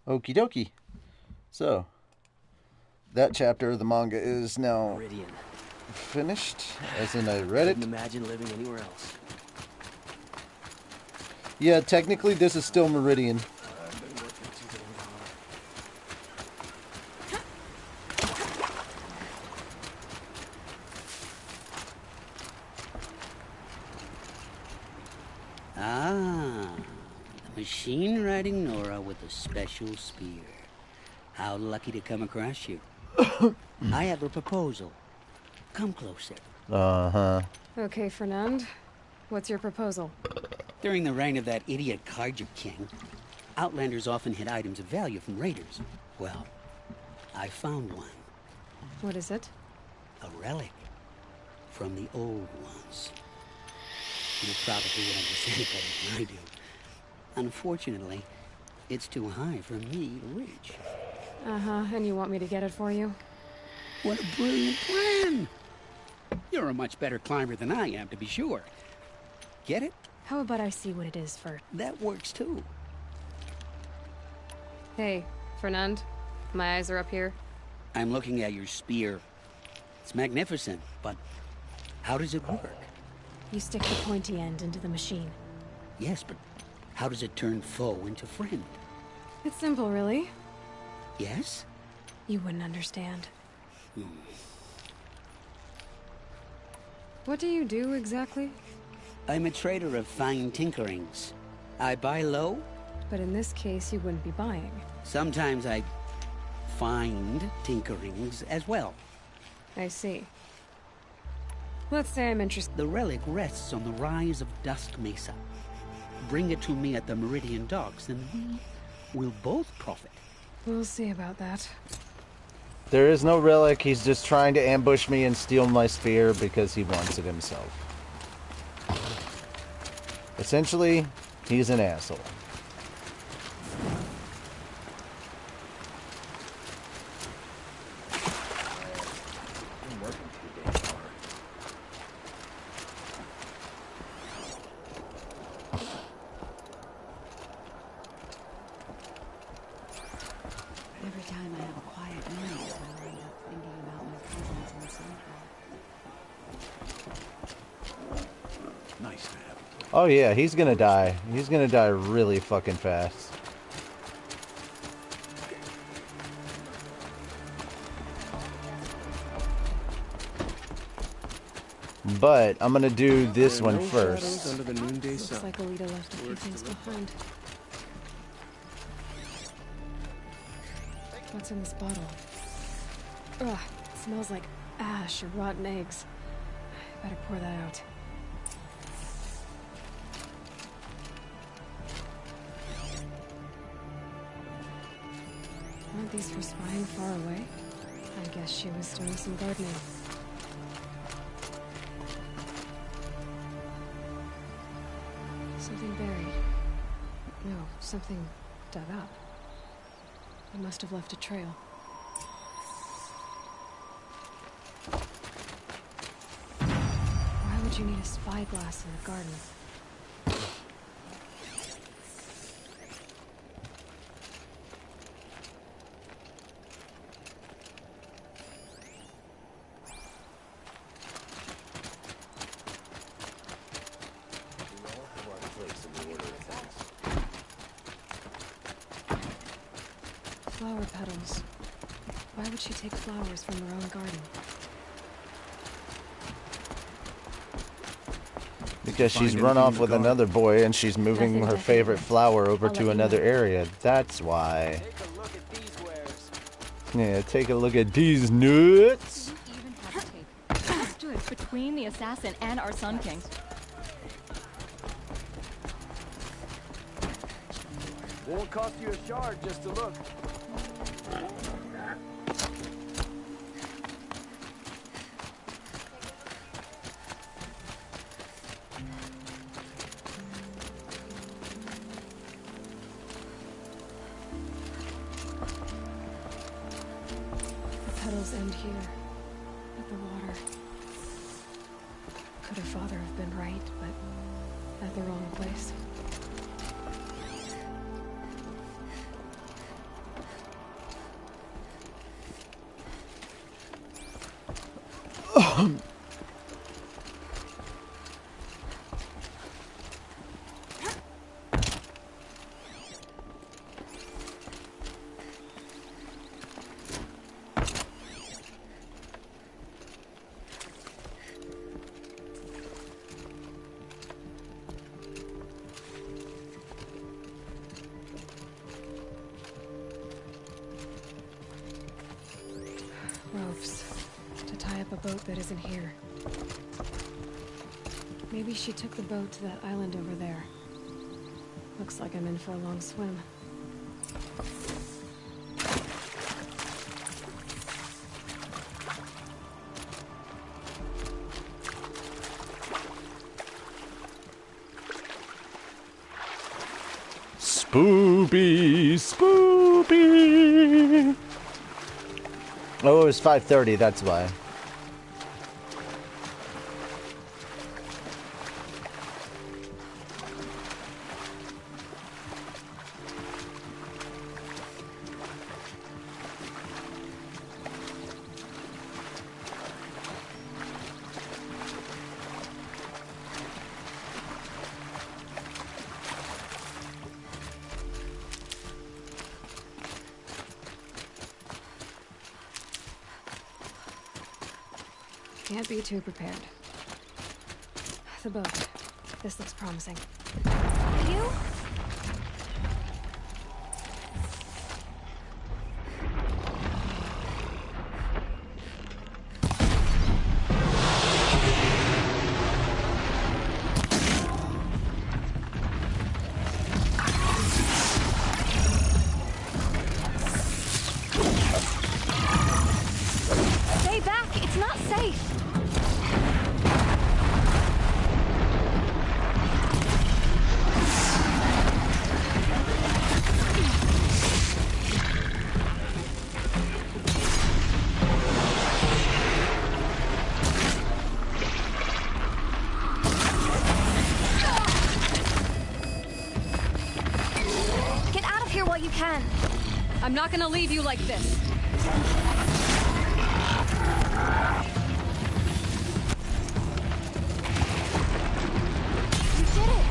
Okie dokie. So, that chapter of the manga is now Meridian. finished, as in I read it. Couldn't imagine living anywhere else. Yeah, technically this is still Meridian. I've been working too damn hard. Ah, the machine riding Nora with a special spear. How lucky to come across you. I have a proposal. Come closer. Uh-huh. Okay, Fernand. What's your proposal? During the reign of that idiot Kaiju King, Outlanders often hid items of value from raiders. Well, I found one. What is it? A relic from the old ones. You probably won't understand it better than I do. Unfortunately, it's too high for me to reach. Uh-huh, and you want me to get it for you? What a brilliant plan! You're a much better climber than I am, to be sure. Get it? How about I see what it is first? That works too. Hey, Fernand. My eyes are up here. I'm looking at your spear. It's magnificent, but how does it work? You stick the pointy end into the machine. Yes, but how does it turn foe into friend? It's simple, really. Yes? You wouldn't understand. What do you do, exactly? I'm a trader of fine tinkerings. I buy low. But in this case, you wouldn't be buying. Sometimes I find tinkerings as well. I see. Let's say I'm interested. The relic rests on the rise of Dusk Mesa. Bring it to me at the Meridian docks, and we will both profit. We'll see about that. There is no relic. He's just trying to ambush me and steal my spear because he wants it himself. Essentially, he's an asshole. I'm working too damn hard. Every time I have a quiet moment, I end up thinking about my cousins in Central. Nice to have. Oh yeah, he's gonna die. He's gonna die really fucking fast. But I'm gonna do this one first. Under the noonday Looks sun. like Alita left a few things behind. What's in this bottle? Ugh, it smells like ash or rotten eggs. Better pour that out. Aren't these for spying far away? I guess she was doing some gardening. Something buried. No, something dug up. It must have left a trail. Why would you need a spyglass in the garden? Flower petals. Why would she take flowers from her own garden? Because she's run off with another boy and she's moving her favorite flower over to another area. That's why. Take a look at these wares. Yeah, take a look at these nuts. You even hesitate. You stood between the assassin and our Sun King. Won't cost you a shard just to look. The petals end here, at the water. Could her father have been right, but at the wrong place? Ropes. To tie up a boat that isn't here. Maybe she took the boat to that island over there. Looks like I'm in for a long swim. Spoopy, spoopy. Oh, it was 5:30, that's why. Can't be too prepared. The boat. This looks promising. You? Stay back! It's not safe! Get out of here while you can! I'm not gonna leave you like this. You did it!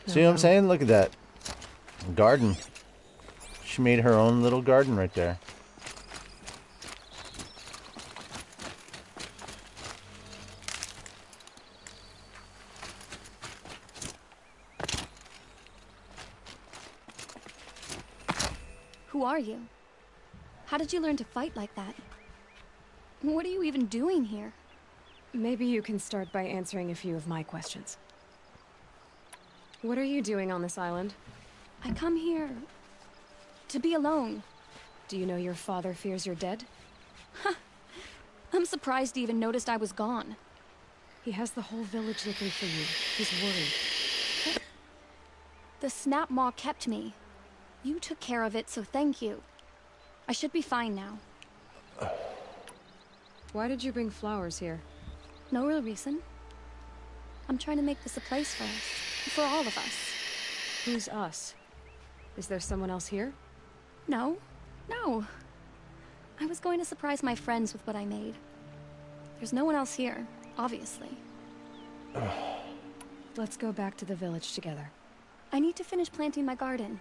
See what I'm saying? Look at that. Garden. She made her own little garden right there. Who are you? How did you learn to fight like that? What are you even doing here? Maybe you can start by answering a few of my questions. What are you doing on this island? I come here to be alone. Do you know your father fears you're dead? I'm surprised he even noticed I was gone. He has the whole village looking for you. He's worried. The snap maw kept me. You took care of it, so thank you. I should be fine now. Why did you bring flowers here? No real reason. I'm trying to make this a place for us. For all of us. Who's us? Is there someone else here? No. No. I was going to surprise my friends with what I made. There's no one else here, obviously. Let's go back to the village together. I need to finish planting my garden.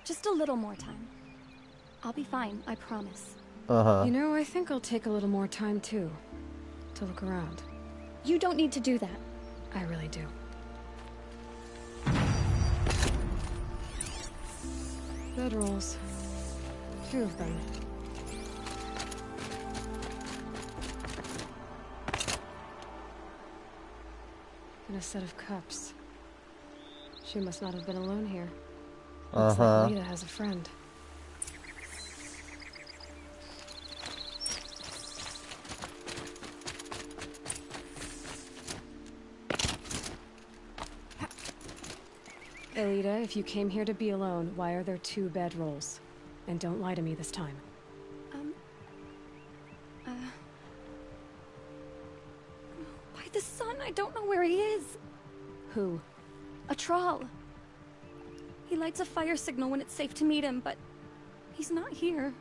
Just a little more time. I'll be fine, I promise. You know, I think I'll take a little more time too. To look around. You don't need to do that. I really do. Bedrolls. 2 of them. And a set of cups. She must not have been alone here. Looks like Lita has a friend. Elita, if you came here to be alone, why are there 2 bedrolls? And don't lie to me this time. Who? A troll. He lights a fire signal when it's safe to meet him, but he's not here.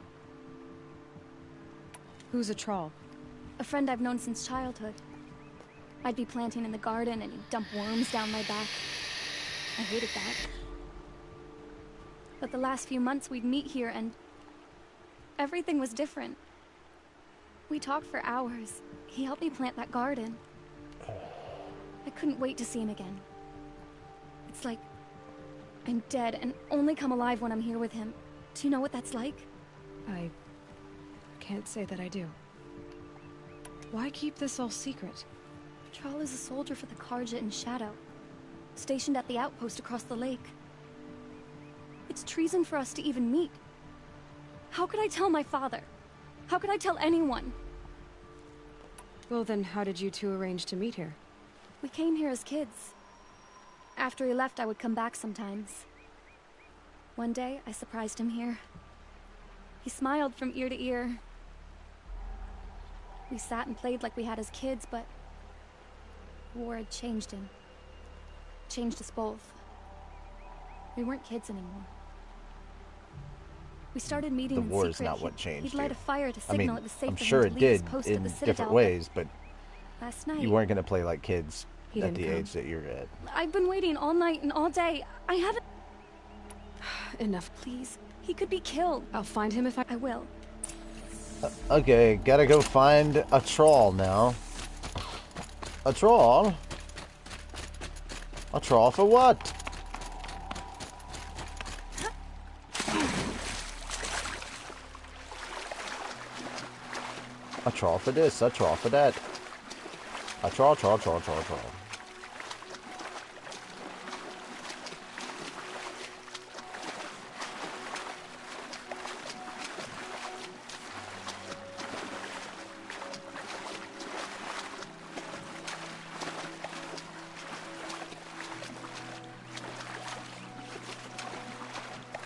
Who's a troll? A friend I've known since childhood. I'd be planting in the garden and he'd dump worms down my back. I hated that. But the last few months we'd meet here and everything was different. We talked for hours. He helped me plant that garden. I couldn't wait to see him again. It's like I'm dead and only come alive when I'm here with him. Do you know what that's like? I can't say that I do. Why keep this all secret? Troll is a soldier for the Karja in Shadow, stationed at the outpost across the lake. It's treason for us to even meet. How could I tell my father? How could I tell anyone? Well, then how did you two arrange to meet here? We came here as kids. After he left, I would come back sometimes. One day, I surprised him here. He smiled from ear to ear. We sat and played like we had as kids, but war had changed him. Changed us both. We weren't kids anymore. We started meeting The in war is secret. not what changed He'd light you. a fire to I mean, signal it was safe I'm for sure him it to leave his did post at in the Citadel, different but ways, but last night, you weren't going to play like kids He at didn't the come. age that you're at. I've been waiting all night and all day. I haven't... Enough. Please, he could be killed. I'll find him if I... I will. Okay, gotta go find a troll now. A troll? A troll for what? A troll for this, a troll for that. A troll.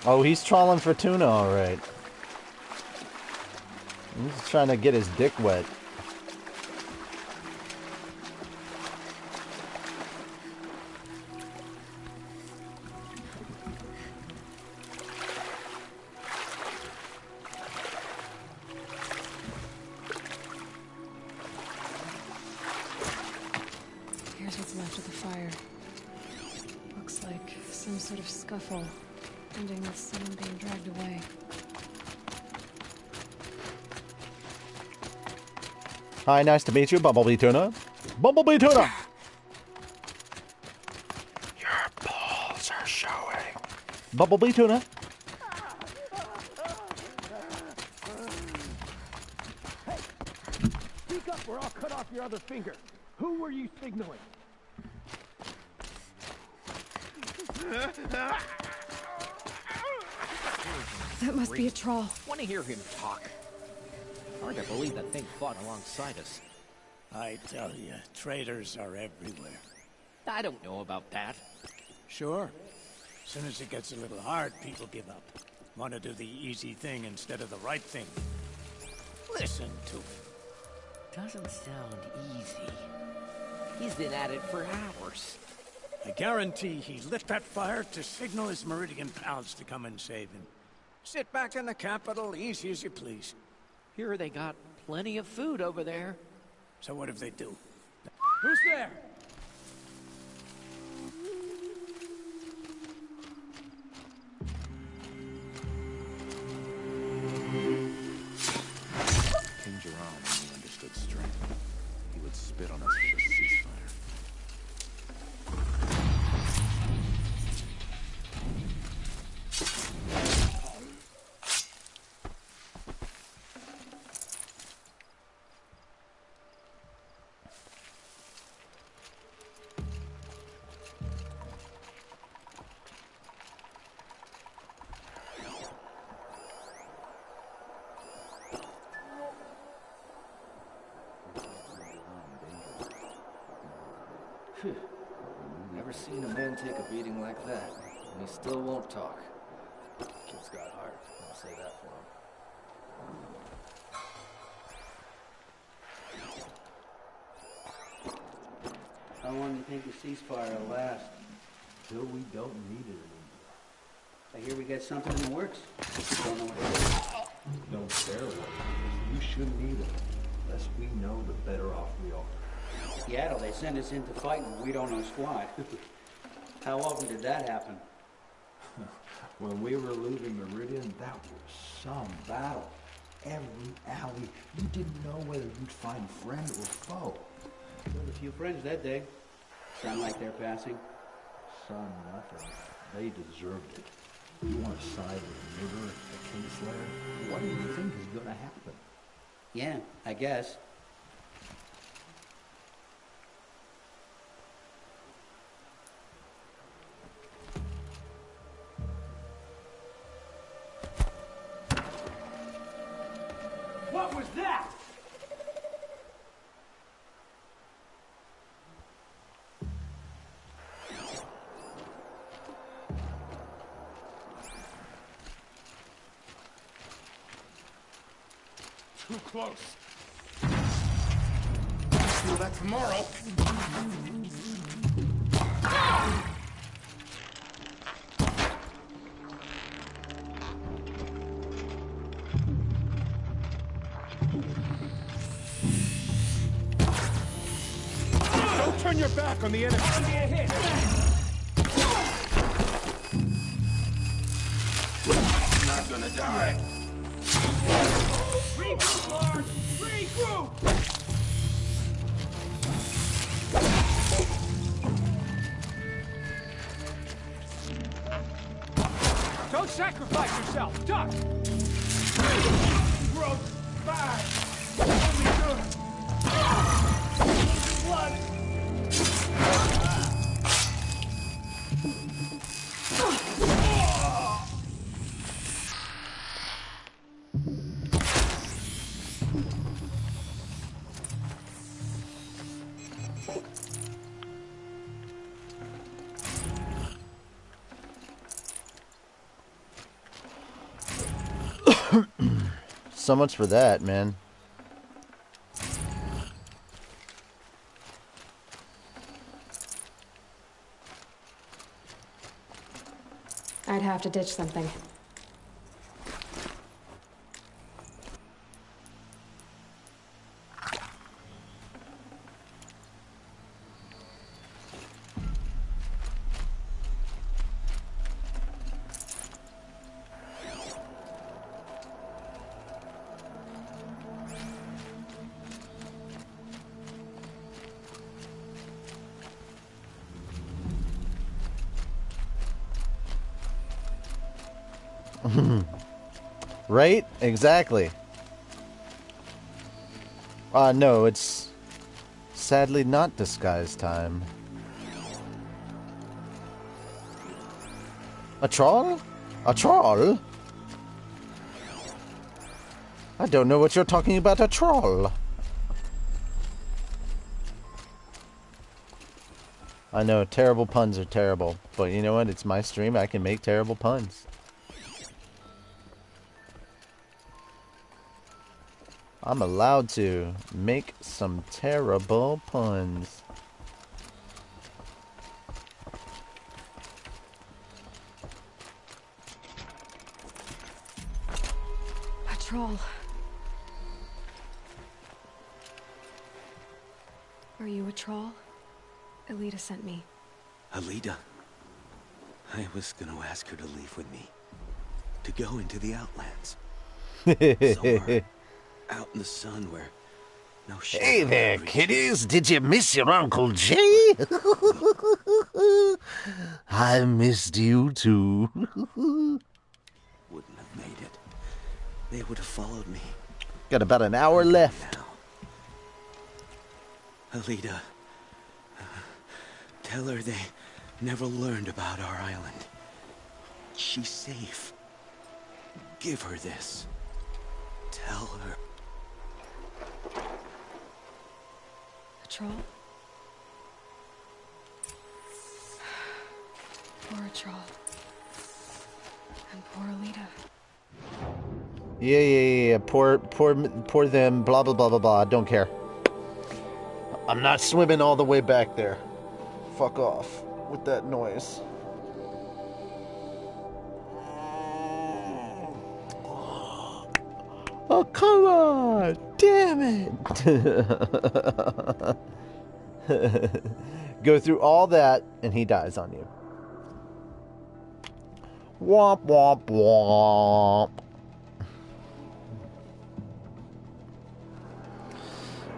Oh, he's trawling for tuna, alright. He's trying to get his dick wet. Here's what's left of the fire. Looks like some sort of scuffle, ending with someone being dragged away. Hi, nice to meet you, Bumblebee Tuna. Bumblebee Tuna! Your balls are showing. Bumblebee Tuna. Speak up or I'll cut off your other finger. Who were you signaling? That must be a troll. Want to hear him talk? Hard to believe that thing fought alongside us. I tell you, traitors are everywhere. I don't know about that. Sure. As soon as it gets a little hard, people give up. Want to do the easy thing instead of the right thing. Listen to him. Doesn't sound easy. He's been at it for hours. I guarantee he lit that fire to signal his Meridian pals to come and save him. Sit back in the capital, easy as you please. Here they got plenty of food over there. So what if they do? Who's there? King Jerome only understood strength. He would spit on us for the ceasefire. Never seen a man take a beating like that, and he still won't talk. Kid's got heart, I'll say that for him. How long do you think the ceasefire will last? Till we don't need it anymore. I hear we got something in the works. Don't know what it is. Don't care what it is. You shouldn't either. The less we know, the better off we are. Seattle, they send us into fighting. We don't know squat. How often did that happen? When we were leaving Meridian, that was some battle. Every alley, you didn't know whether you'd find friend or foe. Killed a few friends that day. Sound like they're passing? Son, nothing. They deserved it. You want to side with the murderer, the Kingslayer? What do you think is going to happen? Yeah, I guess. What was that? Too close. Do that tomorrow. Don't turn your back on the enemy. Not gonna die. Regroup, Lord! Regroup! Don't sacrifice yourself! Duck! Broke! Bad! Only good! Blood! So much for that, man. I'd have to ditch something. Right? Exactly. No, it's sadly not disguise time. A troll? A troll? I don't know what you're talking about, a troll. I know, terrible puns are terrible, but you know what? It's my stream, I can make terrible puns. I'm allowed to make some terrible puns. A troll. Are you a troll? Alita sent me. Alita? I was gonna ask her to leave with me. To go into the Outlands. Somewhere out in the sun where no shadow. Hey there, kiddies. Did you miss your Uncle Jay? I missed you too. Wouldn't have made it. They would have followed me. Got about an hour left. Now. Alita, tell her they never learned about our island. She's safe. Give her this. Tell her. A troll? Poor troll. And poor Alita. Yeah. Poor them, blah, blah, blah, blah, blah. I don't care. I'm not swimming all the way back there. fuck off with that noise. Oh, come on! Damn it! Go through all that, and he dies on you. Womp, womp, womp.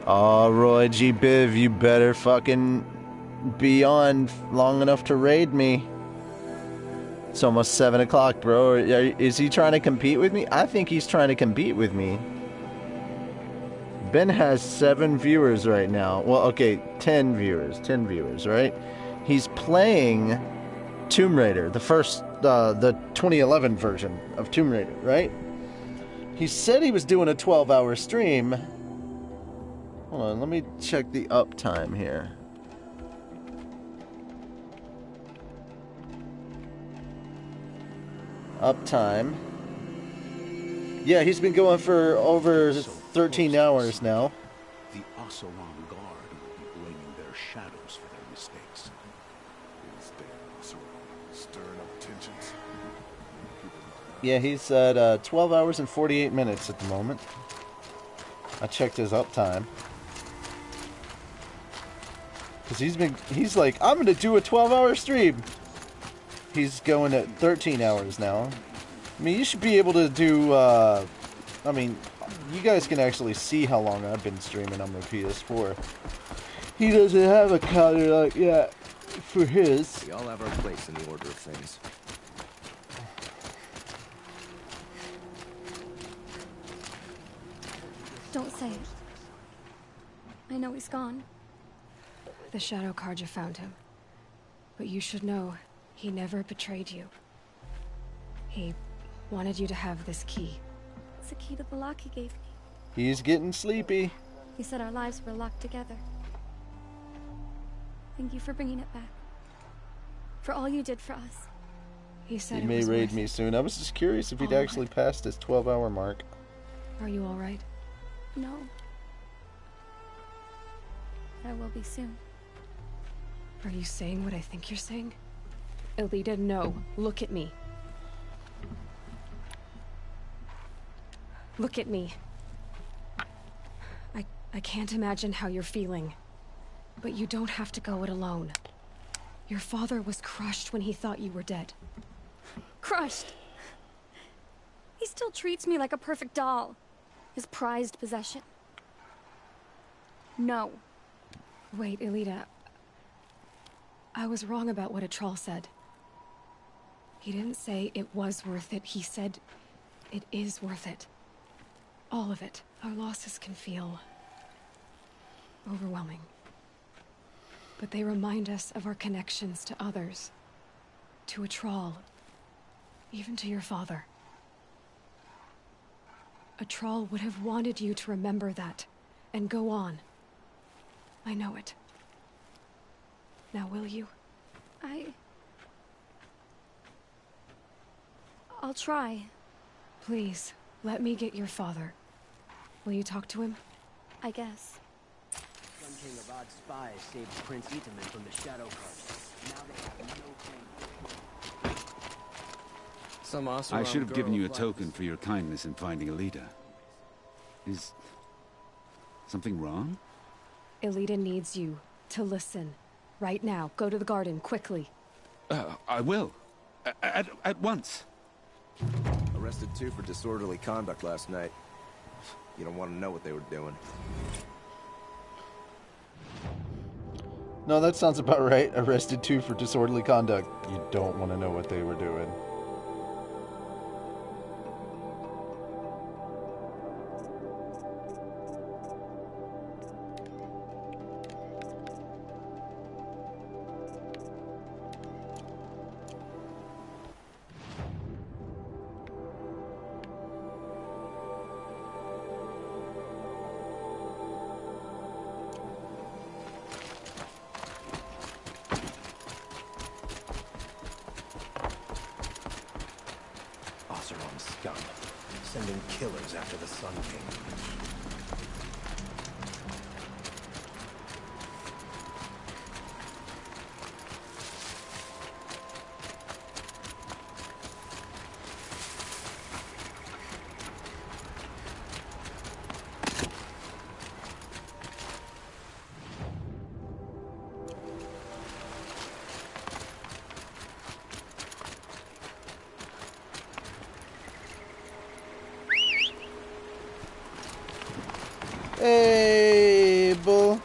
Oh, Roy G. Biv, you better fucking be on long enough to raid me. It's almost 7 o'clock, bro. Is he trying to compete with me? I think he's trying to compete with me. Ben has 7 viewers right now. Well, okay, 10 viewers. 10 viewers, right? He's playing Tomb Raider, the 2011 version of Tomb Raider, right? He said he was doing a 12-hour stream. Hold on, let me check the uptime here. Uptime. Yeah, he's been going for over 13 hours now. The Oseram Guard will be blaming their shadows for their mistakes. Is there Oseram stirring up tensions? Yeah, he's at 12 hours and 48 minutes at the moment. I checked his uptime. Because he's like, I'm going to do a 12-hour stream. He's going at 13 hours now. I mean, you should be able to do, I mean, you guys can actually see how long I've been streaming on my PS4. He doesn't have a counter like that for his. We all have our place in the order of things. Don't say it. I know he's gone. The Shadow Carja found him. But you should know, he never betrayed you. He wanted you to have this key. It's the key to the lock he gave me. He's getting sleepy. He said our lives were locked together. Thank you for bringing it back. For all you did for us. He said he it may was raid worth me it. soon. I was just curious if he'd All actually passed his 12-hour mark. Are you all right? No. But I will be soon. Are you saying what I think you're saying? Elita, no. Look at me. Look at me. I can't imagine how you're feeling. But you don't have to go it alone. Your father was crushed when he thought you were dead. Crushed! He still treats me like a perfect doll. His prized possession. No. Wait, Elita. I was wrong about what a troll said. He didn't say it was worth it. He said it is worth it. All of it. Our losses can feel overwhelming. But they remind us of our connections to others. To a troll. Even to your father. A troll would have wanted you to remember that and go on. I know it. Now will you? I'll try. Please, let me get your father. Will you talk to him? I guess. Sun King of Odd Spies saved Prince Itaman from the Shadow Carja. Now they have no claim. Some Oseram I should have given you a girl token for your kindness in finding Elita. Is something wrong? Elita needs you to listen. Right now. Go to the garden, quickly. I will. At once. Arrested 2 for disorderly conduct last night. You don't want to know what they were doing. No, that sounds about right. Arrested 2 for disorderly conduct. You don't want to know what they were doing. Oseram scum. Sending killers after the Sun King. Hey, Bull.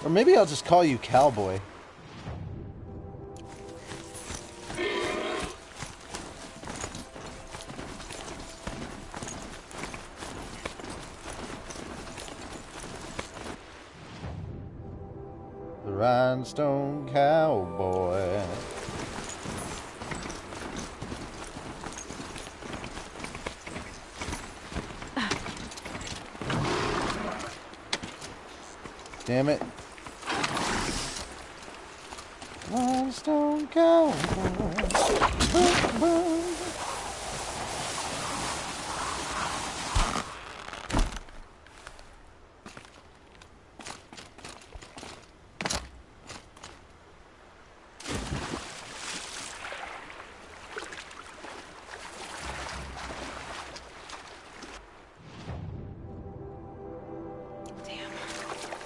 Or maybe I'll just call you Cowboy. The Rhinestone Cowboy. Damn it. Rhinestone Cowboy. Boom, boom.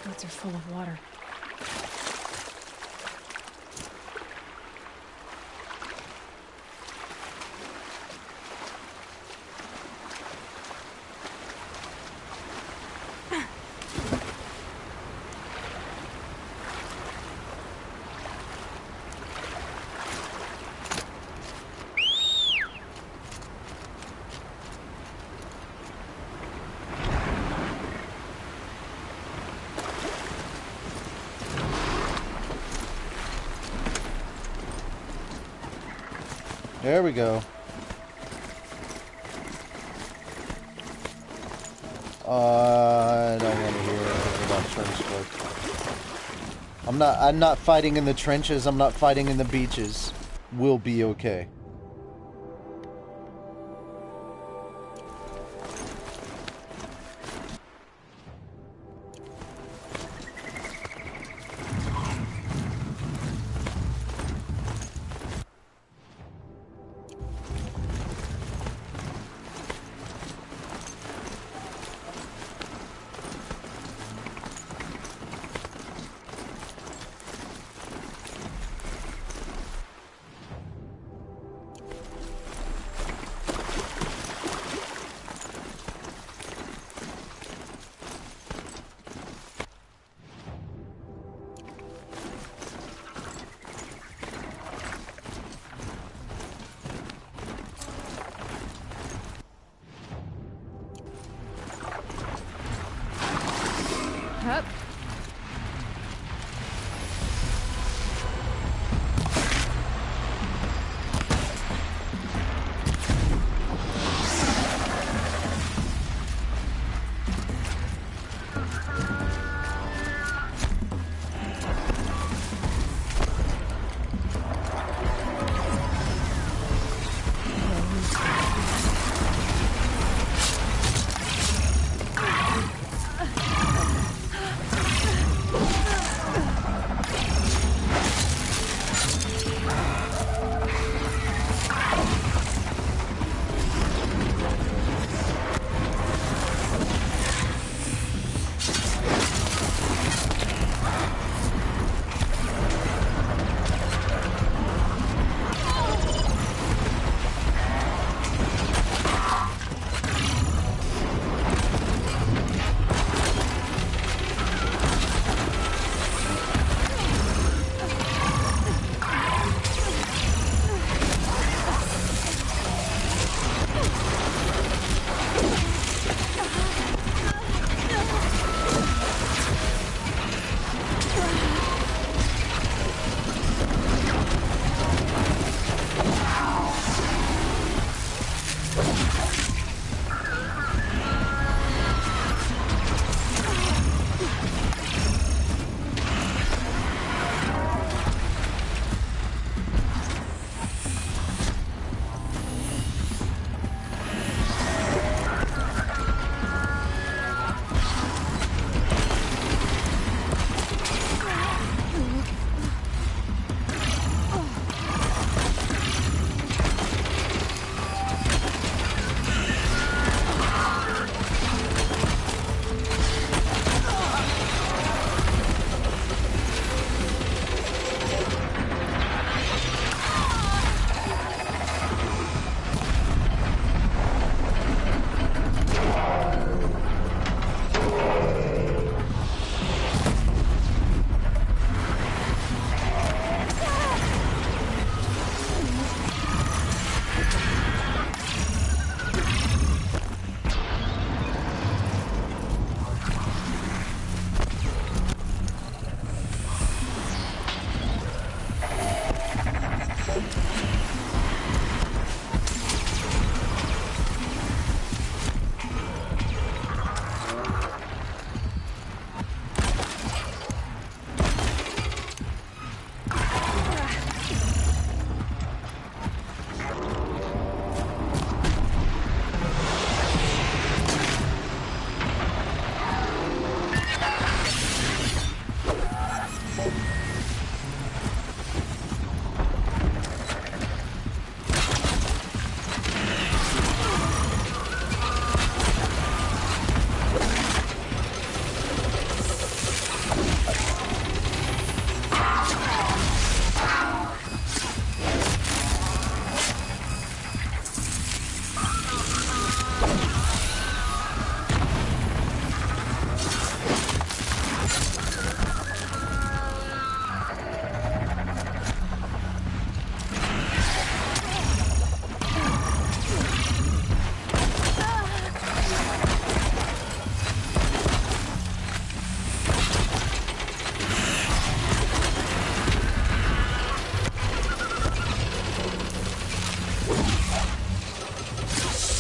Boats are full of water. There we go. I don't want to hear anything about trench foot. I'm not fighting in the trenches, I'm not fighting in the beaches. We'll be okay.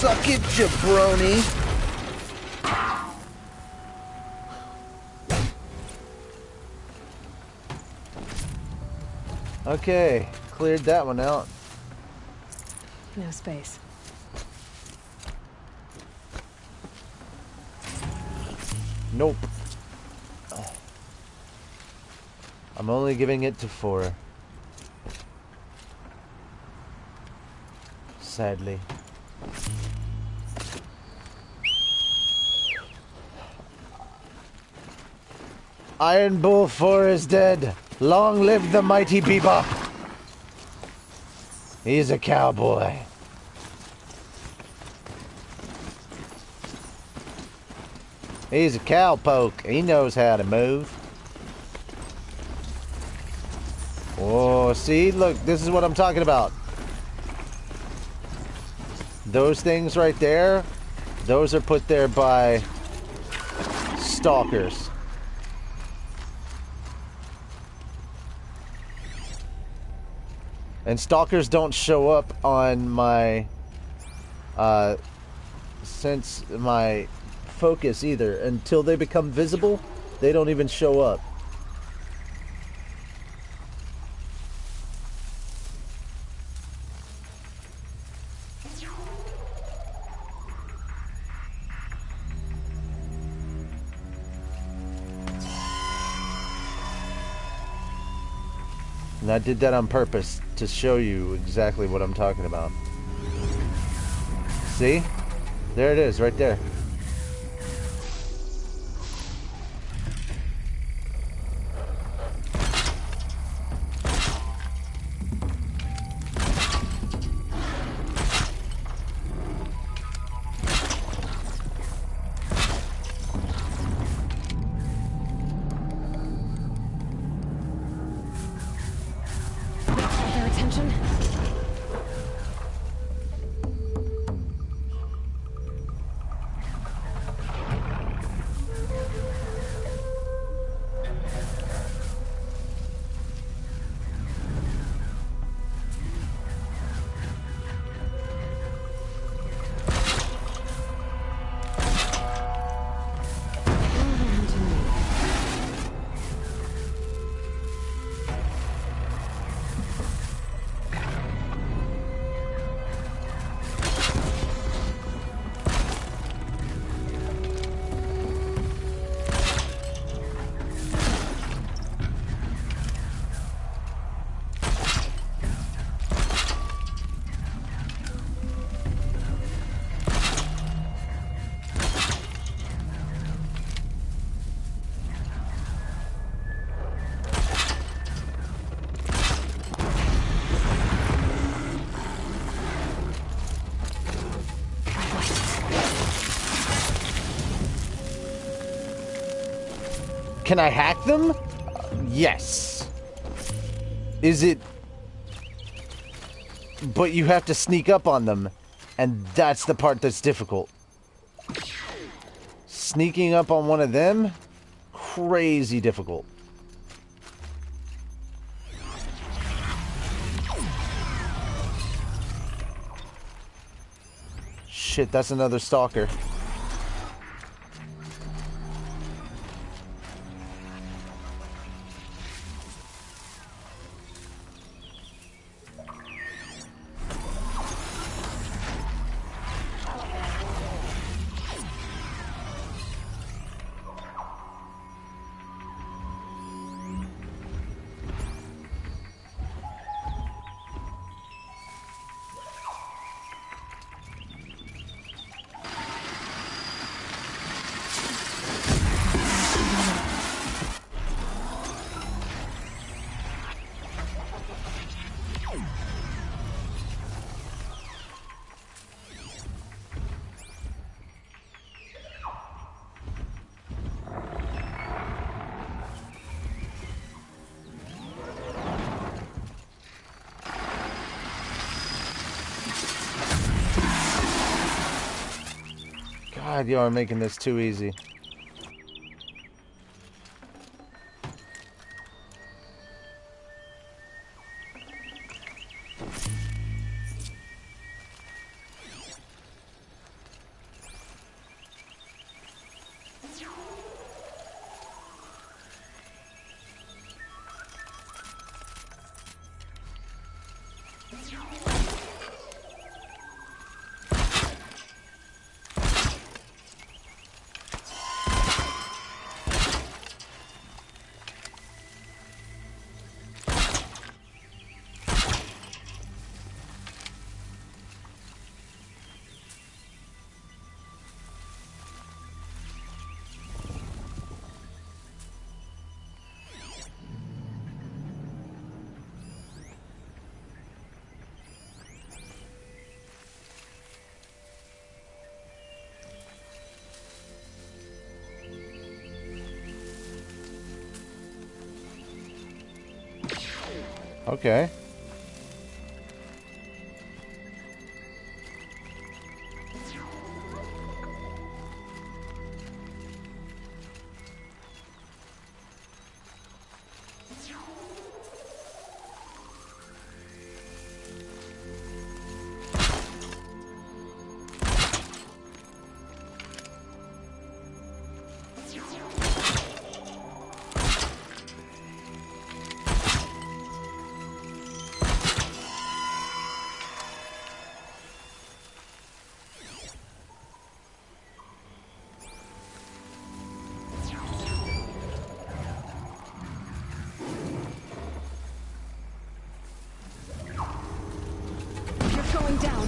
Suck it, jabroni. Okay, cleared that one out. No space. Nope. I'm only giving it to 4. Sadly. Iron Bull 4 is dead. Long live the mighty Bebop. He's a cowboy. He's a cowpoke. He knows how to move. Oh, see? Look, this is what I'm talking about. Those things right there, those are put there by stalkers. And stalkers don't show up on my, since my focus either. Until they become visible, they don't even show up. And I did that on purpose to show you exactly what I'm talking about. See? There it is, right there. Their attention. Can I hack them? Yes. Is it... But you have to sneak up on them, and that's the part that's difficult. Sneaking up on one of them? Crazy difficult. Shit, that's another stalker. God, you are making this too easy. Okay. You're going down.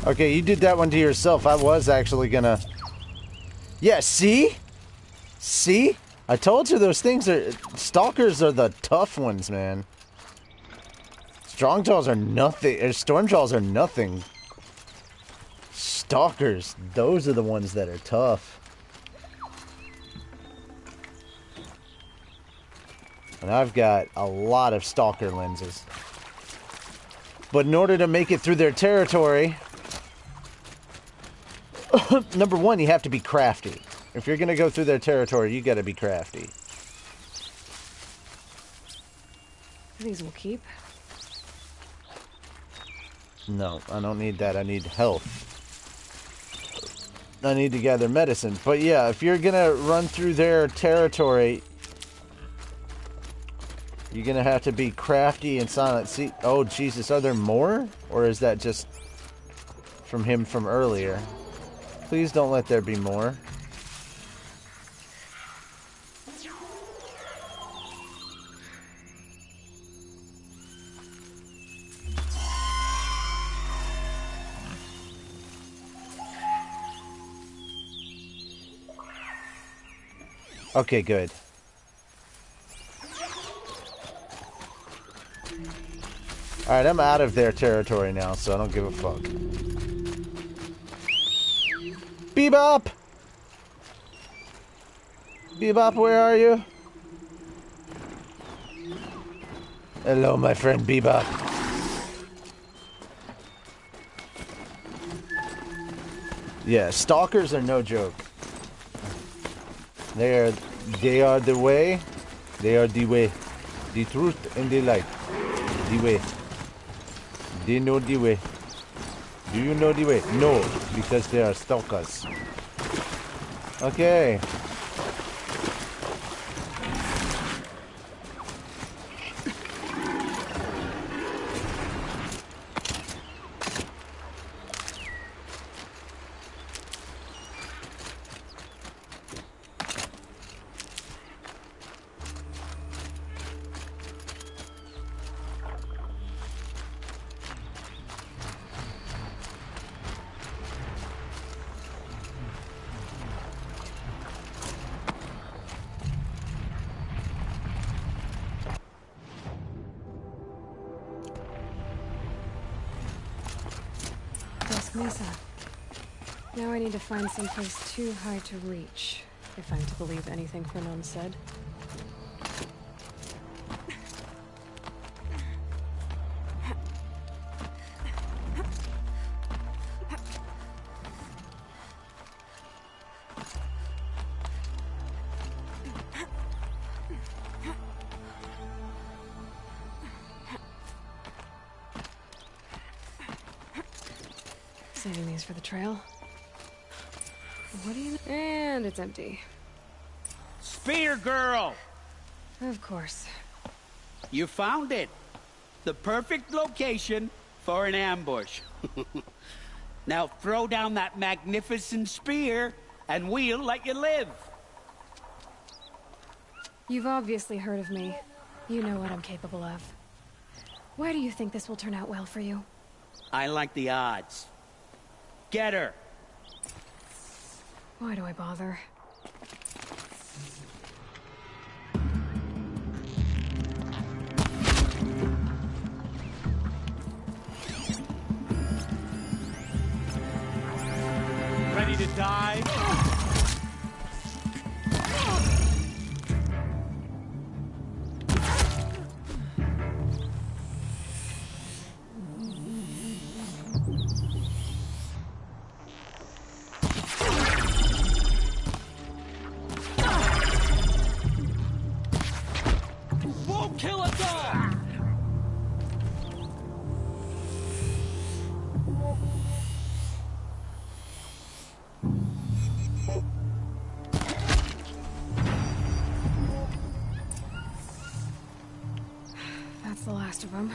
Okay, you did that one to yourself. I was actually gonna... Yeah, see? See? I told you those things are... Stalkers are the tough ones, man. Strongjaws are nothing. Or Stormjaws are nothing. Stalkers, those are the ones that are tough. And I've got a lot of Stalker lenses. But in order to make it through their territory... Number one, you have to be crafty. If you're gonna go through their territory, you gotta be crafty. These will keep. No, I don't need that. I need health. I need to gather medicine. But yeah, if you're gonna run through their territory, you're gonna have to be crafty and silent. See, oh Jesus, are there more? Or is that just from him from earlier? Please don't let there be more. Okay, good. Alright, I'm out of their territory now, so I don't give a fuck. Bebop! Bebop, where are you? Hello, my friend Bebop. Yeah, stalkers are no joke. They are the way. They are the way. The truth and the light. The way. They know the way. Do you know the way? No, because they are stalkers. Okay. Mesa. Now I need to find someplace too high to reach, if I'm to believe anything Fernand said. Saving these for the trail. What do you... And it's empty. Spear girl! Of course. You found it. The perfect location for an ambush. Now throw down that magnificent spear, and we'll let you live. You've obviously heard of me. You know what I'm capable of. Why do you think this will turn out well for you? I like the odds. Get her. Why do I bother? Ready to die? Won't kill us all! That's the last of them.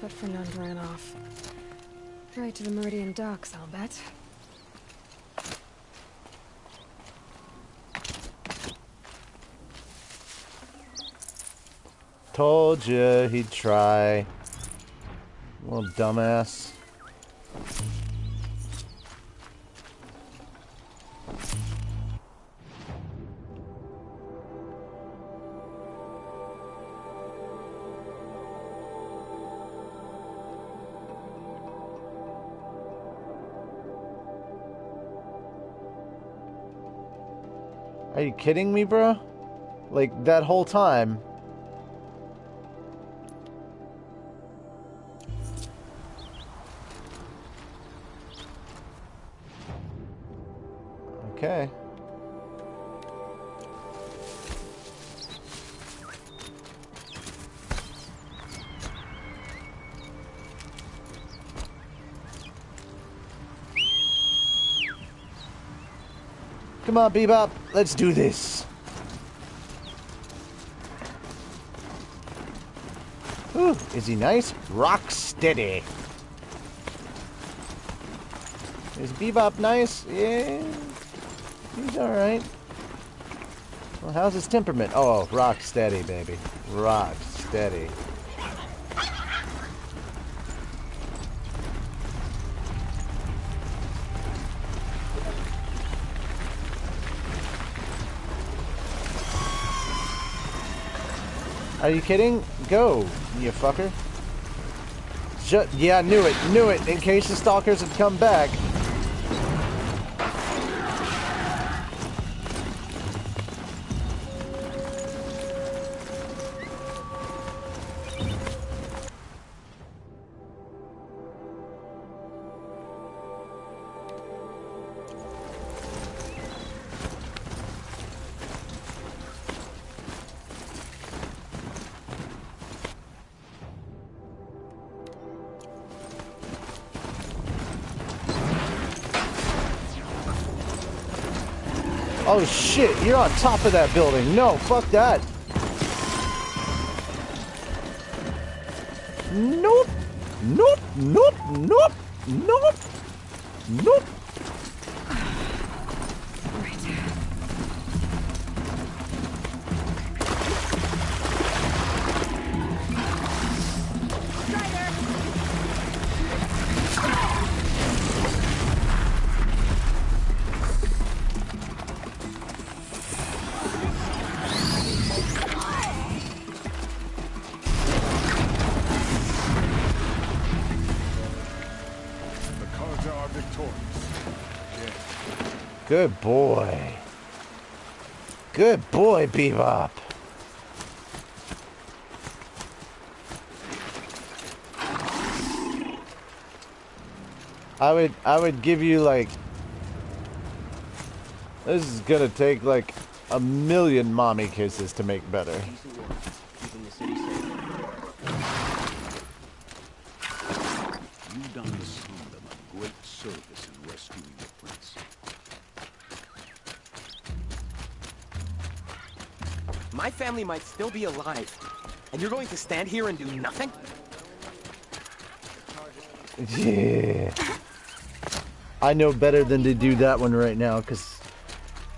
But Fernand ran off. Right to the Meridian docks, I'll bet. Told you he'd try. Little dumbass. Are you kidding me, bro? Like, that whole time. Okay. Come on, Bebop. Let's do this. Ooh, is he nice? Rock steady. Is Bebop nice? Yeah. He's alright. Well, how's his temperament? Oh, rock steady, baby. Rock steady. Are you kidding? Go, you fucker. Yeah, knew it, in case the stalkers had come back. Oh shit, you're on top of that building. No, fuck that. Nope. Nope. Nope. Nope. Nope. Nope. Good boy. Good boy, Bebop. I would give you like, this is gonna take like a million mommy kisses to make better. Keeping the city safe. You've done the Sundom a great service in rescuing the prince. My family might still be alive, and you're going to stand here and do nothing? Yeah. I know better than to do that one right now, because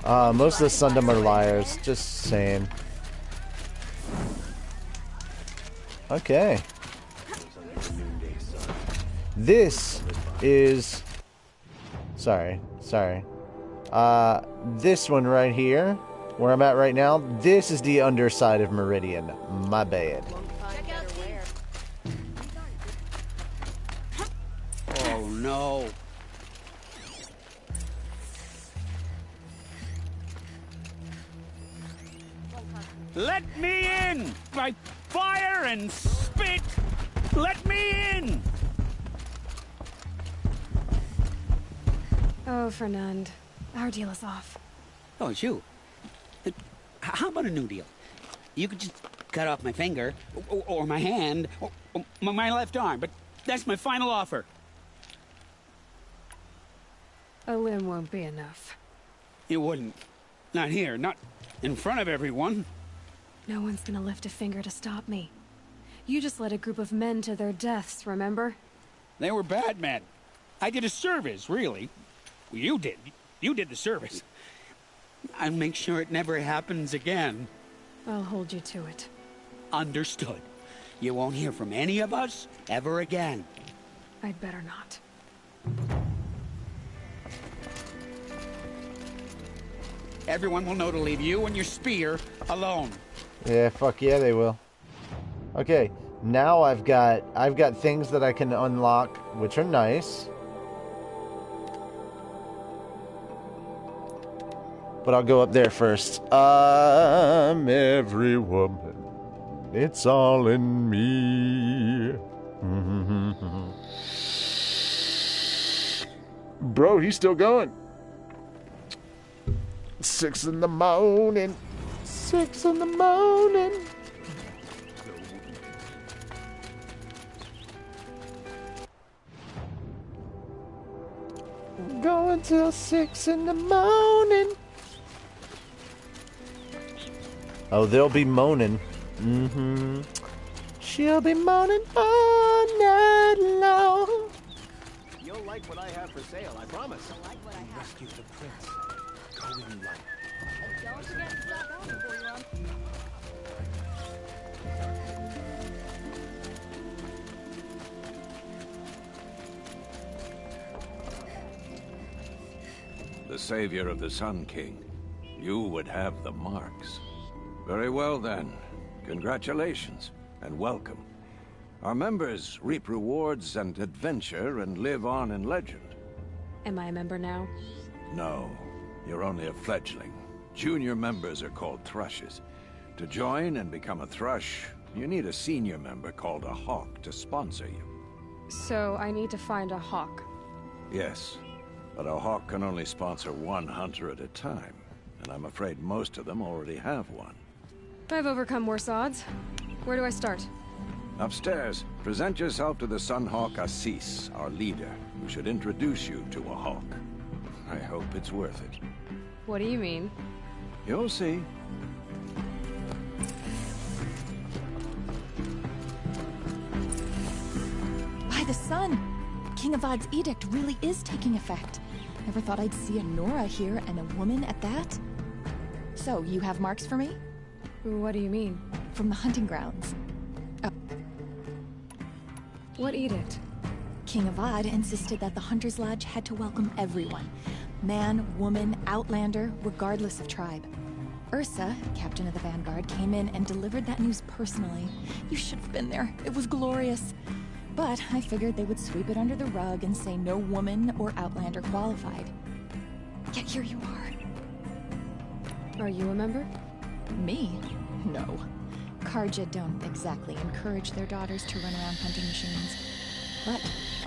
most of the Sundom are liars. Just saying. Okay. This is... Sorry. This one right here, where I'm at right now, this is the underside of Meridian. My bad. Oh, no. Let me in! By fire and spit! Let me in! Oh, Fernand. Our deal is off. Oh, it's you. How about a new deal? You could just cut off my finger, or my hand, or my left arm, but that's my final offer. A limb won't be enough. It wouldn't. Not here, not in front of everyone. No one's gonna lift a finger to stop me. You just led a group of men to their deaths, remember? They were bad men. I did a service, really. Well, you did. You did the service. I'll make sure it never happens again. I'll hold you to it. Understood. You won't hear from any of us ever again. I'd better not. Everyone will know to leave you and your spear alone. Yeah, fuck yeah, they will. Okay, now I've got things that I can unlock, which are nice. But I'll go up there first. I'm every woman. It's all in me. Bro, he's still going. 6 in the morning. 6 in the morning. Going till 6 in the morning. Oh, they'll be moaning. She'll be moaning all night long. You'll like what I have for sale, I promise. You'll like what I have. Rescue the prince. Go in light. Don't forget to stop out before you're on. The savior of the Sun King. You would have the marks. Very well then. Congratulations, and welcome. Our members reap rewards and adventure and live on in legend. Am I a member now? No, you're only a fledgling. Junior members are called thrushes. To join and become a thrush, you need a senior member called a hawk to sponsor you. So I need to find a hawk. Yes, but a hawk can only sponsor one hunter at a time, and I'm afraid most of them already have one. I've overcome worse odds. Where do I start? Upstairs, present yourself to the Sunhawk Assis, our leader, who should introduce you to a hawk. I hope it's worth it. What do you mean? You'll see. By the sun! King Avad's edict really is taking effect. Never thought I'd see a Nora here, and a woman at that. So, you have marks for me? What do you mean? From the hunting grounds. What edict? King Avad insisted that the Hunter's Lodge had to welcome everyone. Man, woman, outlander, regardless of tribe. Ursa, captain of the Vanguard, came in and delivered that news personally. You should have been there. It was glorious. But I figured they would sweep it under the rug and say no woman or outlander qualified. Yet here you are. Are you a member? Me? No. Karja don't exactly encourage their daughters to run around hunting machines. But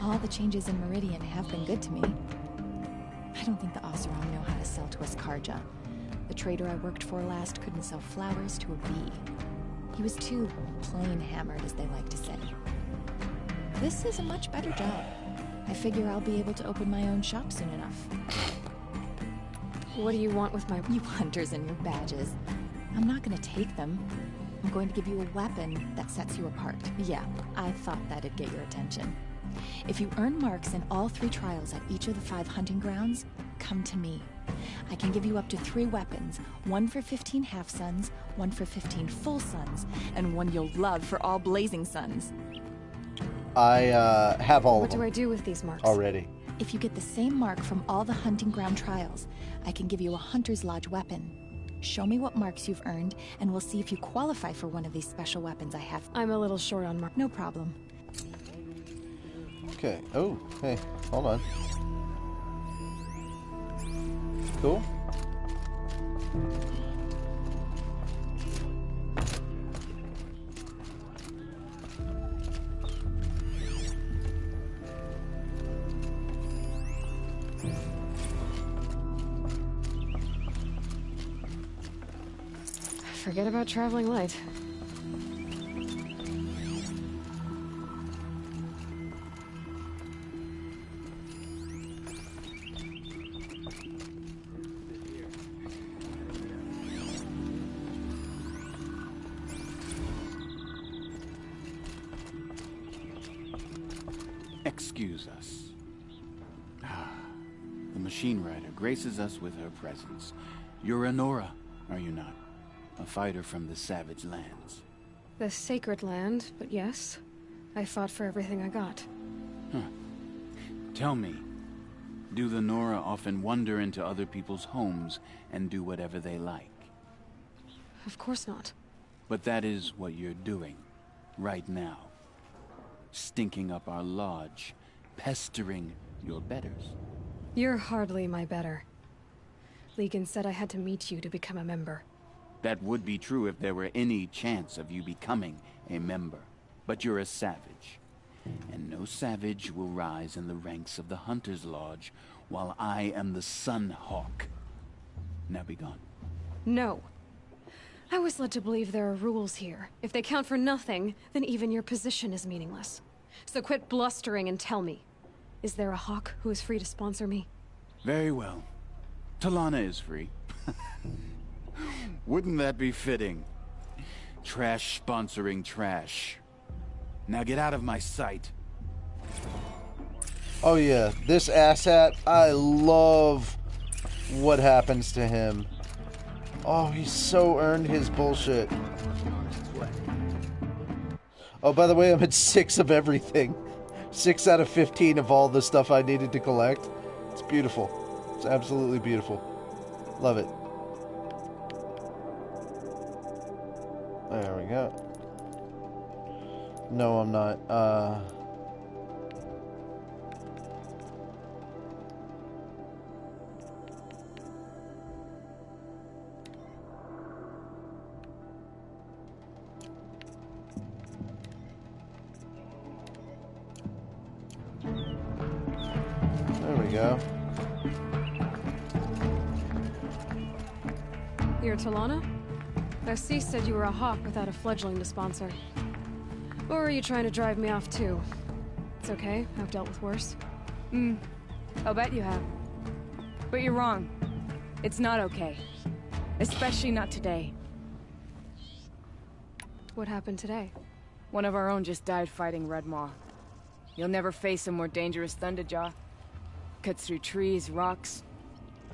all the changes in Meridian have been good to me. I don't think the Oseram know how to sell to us Karja. The trader I worked for last couldn't sell flowers to a bee. He was too plain hammered, as they like to say. This is a much better job. I figure I'll be able to open my own shop soon enough. What do you want with my... You hunters and your badges. I'm not gonna take them. I'm going to give you a weapon that sets you apart. Yeah, I thought that'd get your attention. If you earn marks in all 3 trials at each of the 5 hunting grounds, come to me. I can give you up to 3 weapons, 1 for 15 half-suns, 1 for 15 full suns, and 1 you'll love for all blazing suns. I have all of them. What do I do with these marks? Already. If you get the same mark from all the hunting ground trials, I can give you a Hunter's Lodge weapon. Show me what marks you've earned, and we'll see if you qualify for one of these special weapons I have. I'm a little short on marks. No problem. Okay. Oh, hey, hold on. Cool. Forget about traveling light. Excuse us. The machine rider graces us with her presence. You're Nora, are you not? A fighter from the Savage Lands. The Sacred Land, but yes. I fought for everything I got. Huh. Tell me, do the Nora often wander into other people's homes and do whatever they like? Of course not. But that is what you're doing, right now. Stinking up our lodge, pestering your betters. You're hardly my better. Legan said I had to meet you to become a member. That would be true if there were any chance of you becoming a member. But you're a savage. And no savage will rise in the ranks of the Hunter's Lodge while I am the Sun Hawk. Now be gone. No. I was led to believe there are rules here. If they count for nothing, then even your position is meaningless. So quit blustering and tell me. Is there a Hawk who is free to sponsor me? Very well. Talana is free. Wouldn't that be fitting? Trash sponsoring trash. Now get out of my sight. Oh yeah, this asshat, I love what happens to him. Oh, he's so earned his bullshit. Oh, by the way, I'm at 6 of everything. 6 out of 15 of all the stuff I needed to collect. It's beautiful. It's absolutely beautiful. Love it. There we go. No, I'm not. There we go. You're Talana? SC said you were a Hawk without a fledgling to sponsor. Or are you trying to drive me off too? It's okay, I've dealt with worse. I'll bet you have. But you're wrong. It's not okay. Especially not today. What happened today? One of our own just died fighting Red Maw. You'll never face a more dangerous Thunderjaw. Cuts through trees, rocks,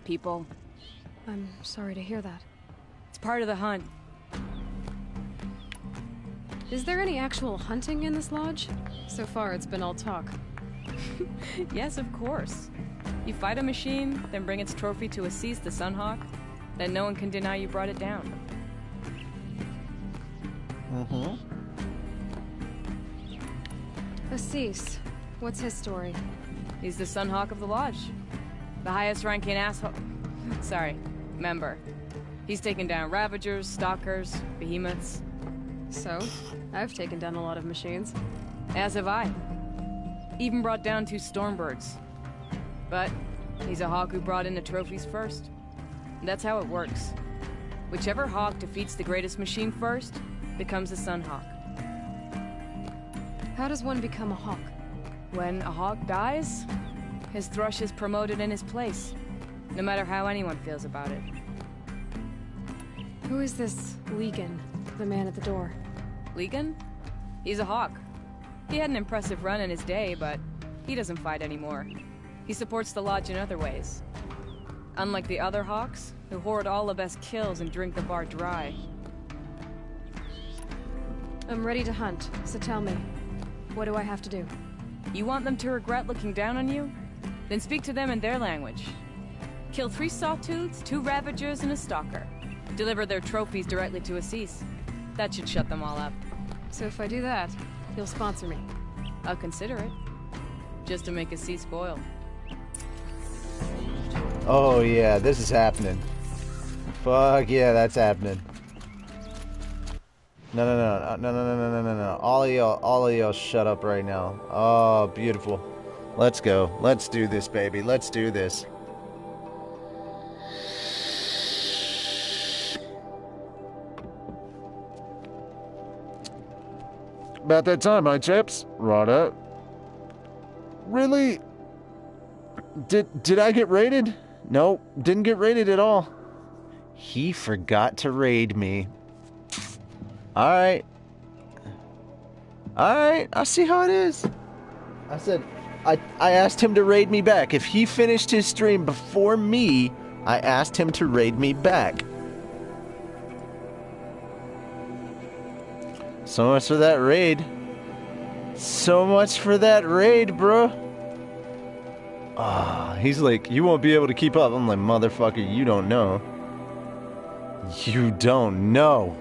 people. I'm sorry to hear that. It's part of the hunt. Is there any actual hunting in this lodge? So far, it's been all talk. Yes, of course. You fight a machine, then bring its trophy to Assis the Sunhawk, then no one can deny you brought it down. Mm-hmm. Assis, what's his story? He's the Sunhawk of the lodge. The highest ranking asshole. Sorry, member. He's taken down Ravagers, Stalkers, Behemoths. So, I've taken down a lot of machines. As have I. Even brought down 2 Stormbirds. But he's a Hawk who brought in the trophies first. That's how it works. Whichever Hawk defeats the greatest machine first becomes a Sun Hawk. How does one become a Hawk? When a Hawk dies, his Thrush is promoted in his place, no matter how anyone feels about it. Who is this Legan, the man at the door? Legan? He's a Hawk. He had an impressive run in his day, but he doesn't fight anymore. He supports the Lodge in other ways. Unlike the other Hawks, who hoard all the best kills and drink the bar dry. I'm ready to hunt, so tell me, what do I have to do? You want them to regret looking down on you? Then speak to them in their language. Kill 3 Sawtooths, 2 Ravagers, and a Stalker. Deliver their trophies directly to Assis. That should shut them all up. So if I do that, you'll sponsor me? I'll consider it. Just to make Assis spoil. Oh yeah, this is happening. Fuck yeah, that's happening. No. All of y'all shut up right now. Oh, beautiful. Let's go. Let's do this, baby. Let's do this. About that time, my chaps. Righto. Really? Did I get raided? Nope, didn't get raided at all. He forgot to raid me. Alright, I see how it is. I said, I asked him to raid me back. If he finished his stream before me, I asked him to raid me back. So much for that raid. So much for that raid, bro. Ah, he's like, you won't be able to keep up. I'm like, motherfucker, you don't know. You don't know.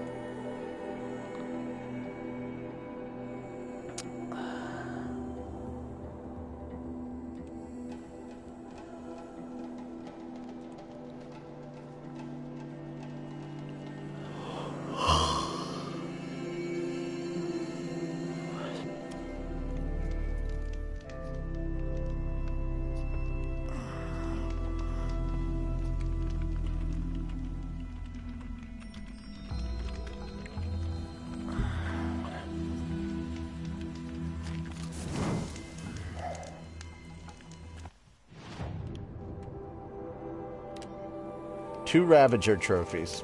Two Ravager trophies.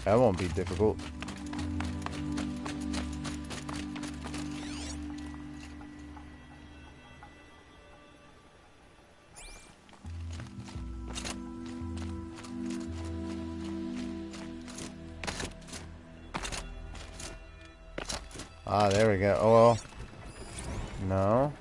That won't be difficult. Ah, there we go. Oh, well. No.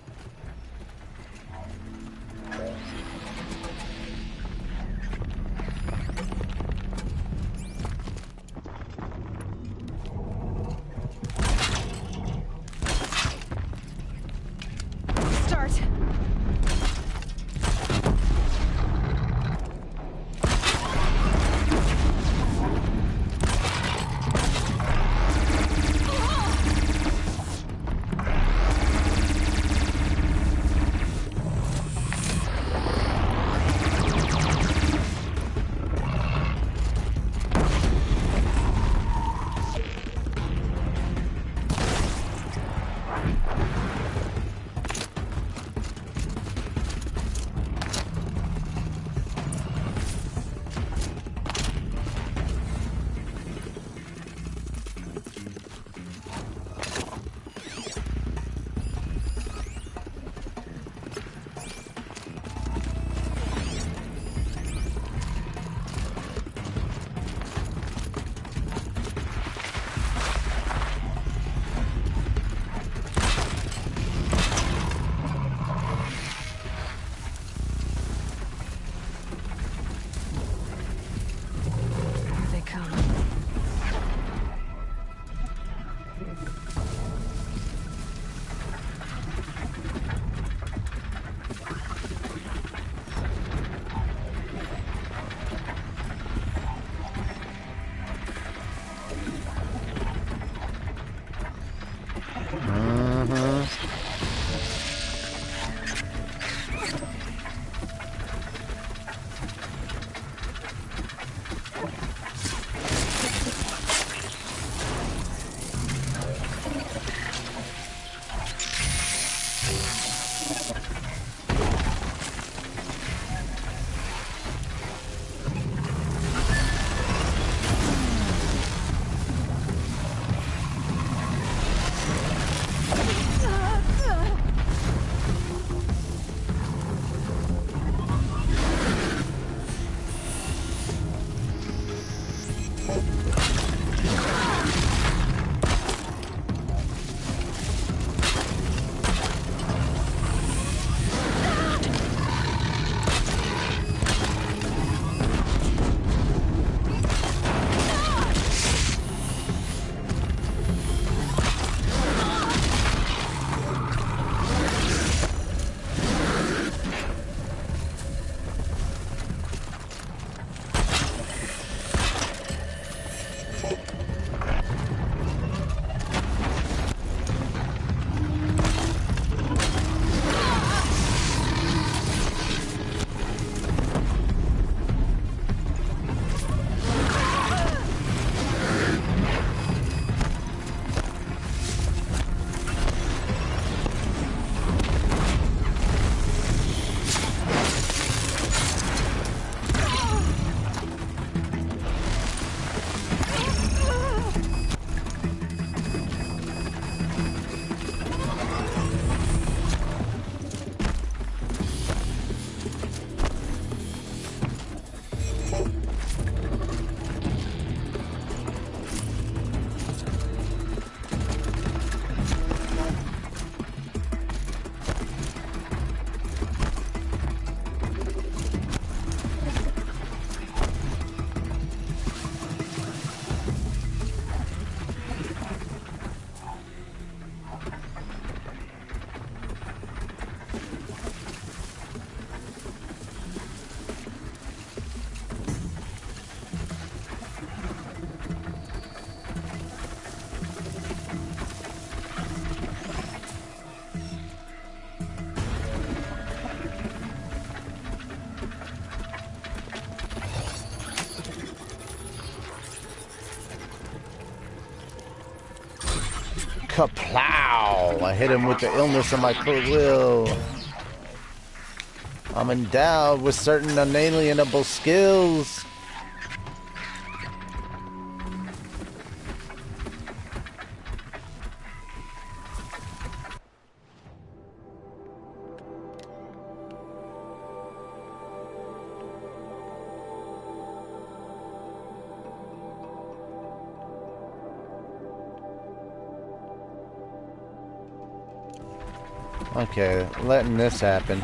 Kaplow! I hit him with the illness of my will. I'm endowed with certain unalienable skills. Okay, letting this happen.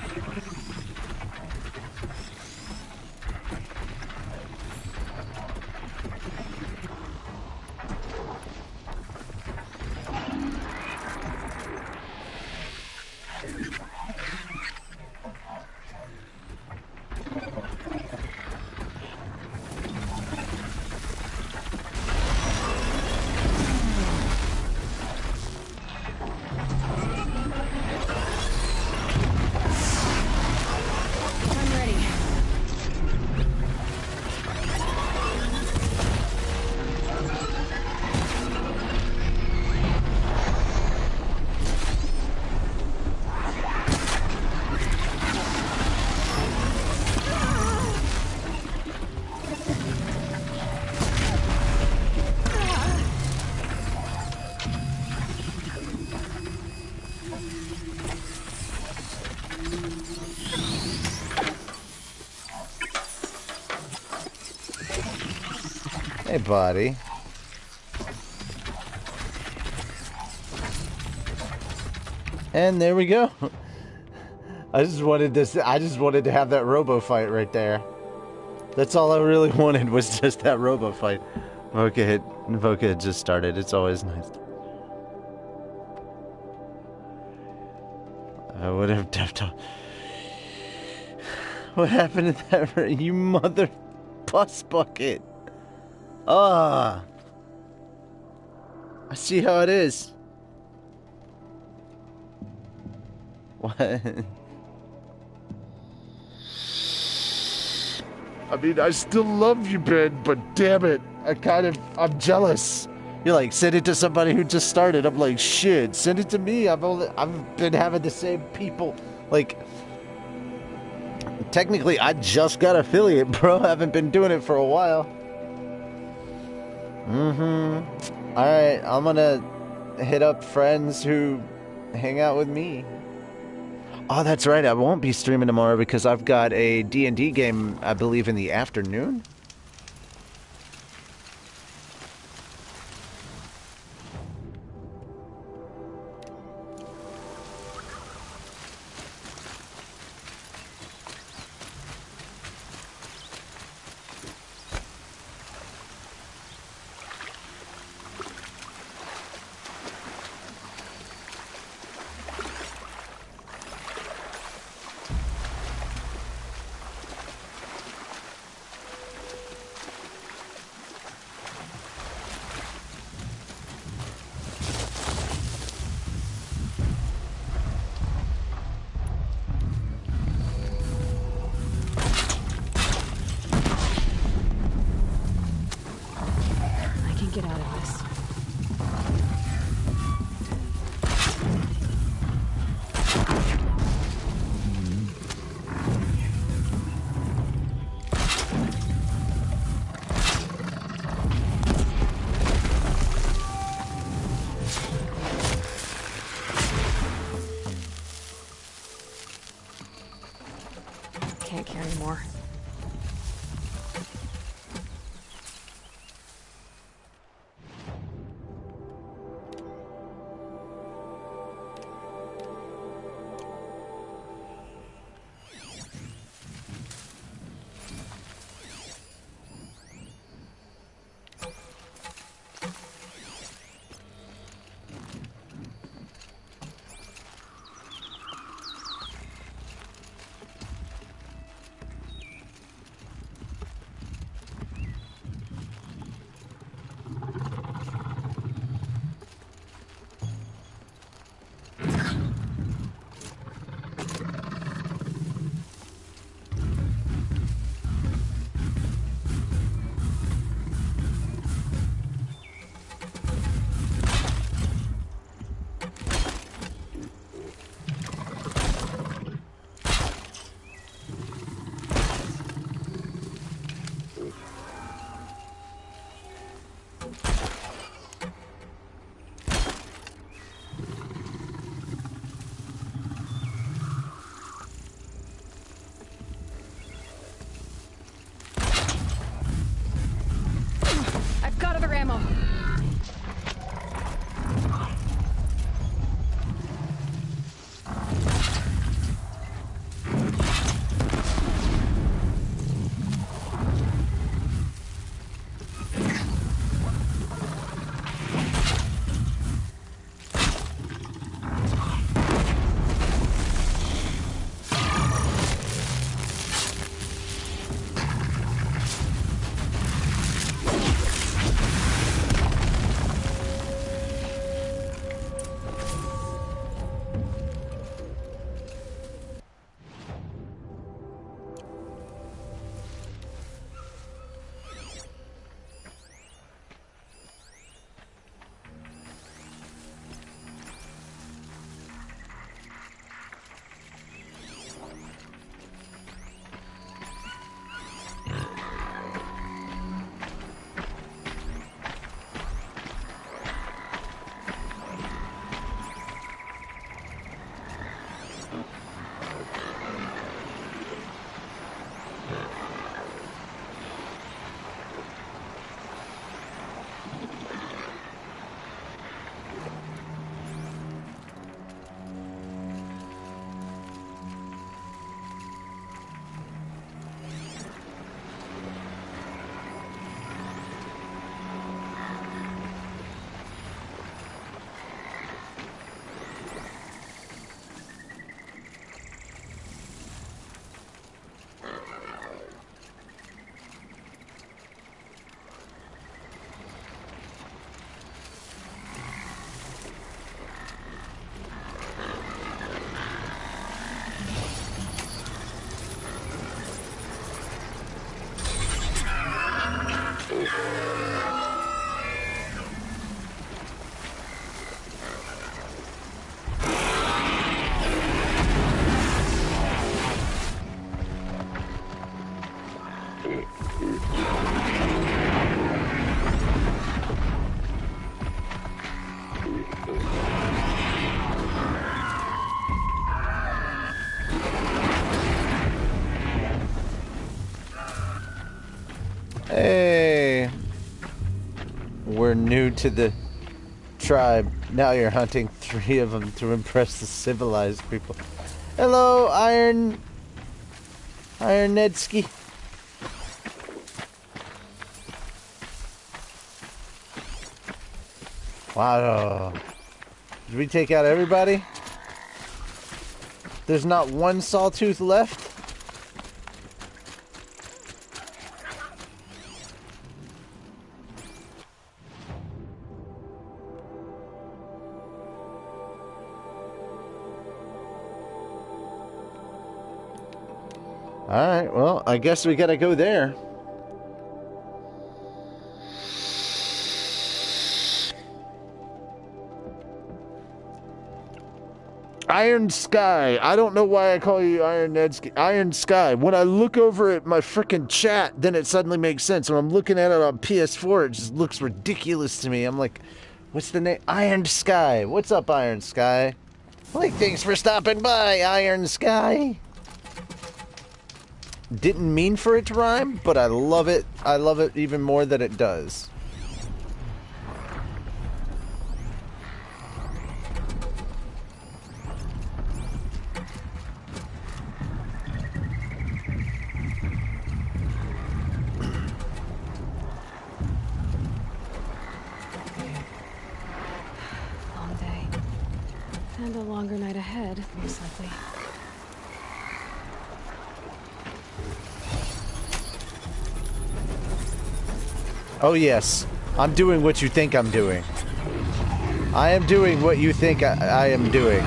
Hey, buddy. And there we go. I just wanted to have that robo fight right there. That's all I really wanted, was just that robo fight. Voca had just started. It's always nice. I would have definitely. What happened to that? You mother pus bucket. Ah. I see how it is. What? I mean, I still love you, Ben, but damn it, I'm jealous. You're like, send it to somebody who just started. I'm like, shit, send it to me. I've been having the same people. Like, technically, I just got affiliate, bro. I haven't been doing it for a while. Alright, I'm gonna hit up friends who hang out with me. Oh, that's right. I won't be streaming tomorrow because I've got a D&D game, I believe, in the afternoon. Get out of this. Can't carry more. Hey. We're new to the tribe. Now you're hunting 3 of them to impress the civilized people. Hello, Iron Netsky. Wow. Did we take out everybody? There's not one sawtooth left? Alright, well, I guess we gotta go there. Iron Sky. I don't know why I call you Iron Netsky. Iron Sky. When I look over at my frickin' chat, then it suddenly makes sense. When I'm looking at it on PS4, it just looks ridiculous to me. I'm like, what's the name? Iron Sky. What's up, Iron Sky? Like, thanks for stopping by, Iron Sky. Didn't mean for it to rhyme, but I love it. I love it even more that it does. Long day. And a longer night ahead, most likely. Oh yes, I'm doing what you think I'm doing. I am doing what you think I am doing.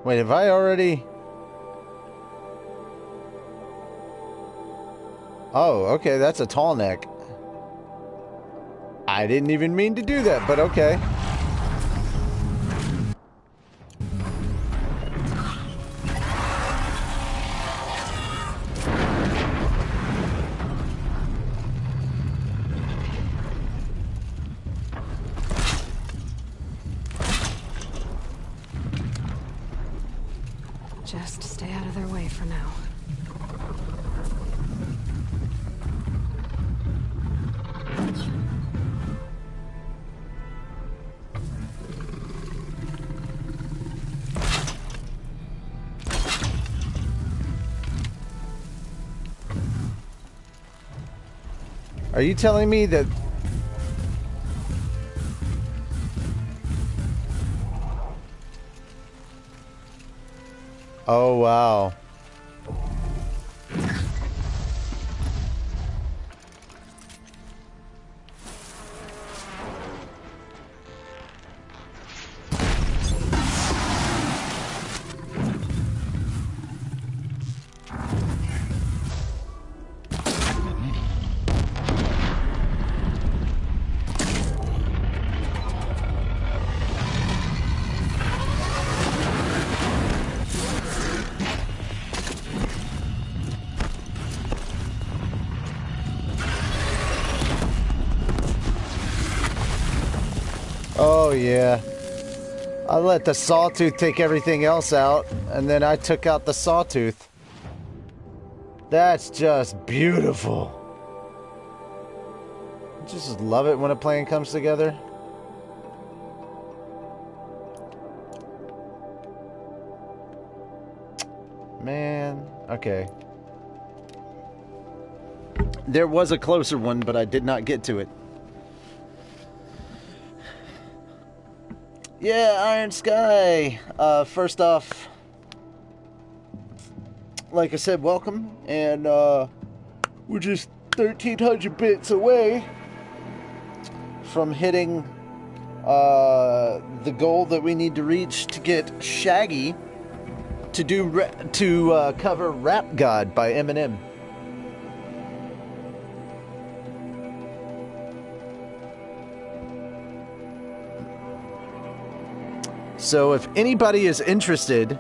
Wait, have I already... Oh, okay, that's a tall neck. I didn't even mean to do that, but okay. Just stay out of their way for now. Are you telling me that... Oh, wow. Oh, yeah. I let the sawtooth take everything else out, and then I took out the sawtooth. That's just beautiful. I just love it when a plan comes together. Man, okay. There was a closer one, but I did not get to it. Yeah, Iron Sky. First off, like I said, welcome. And we're just 1,300 bits away from hitting the goal that we need to reach to get Shaggy to cover Rap God by Eminem. So if anybody is interested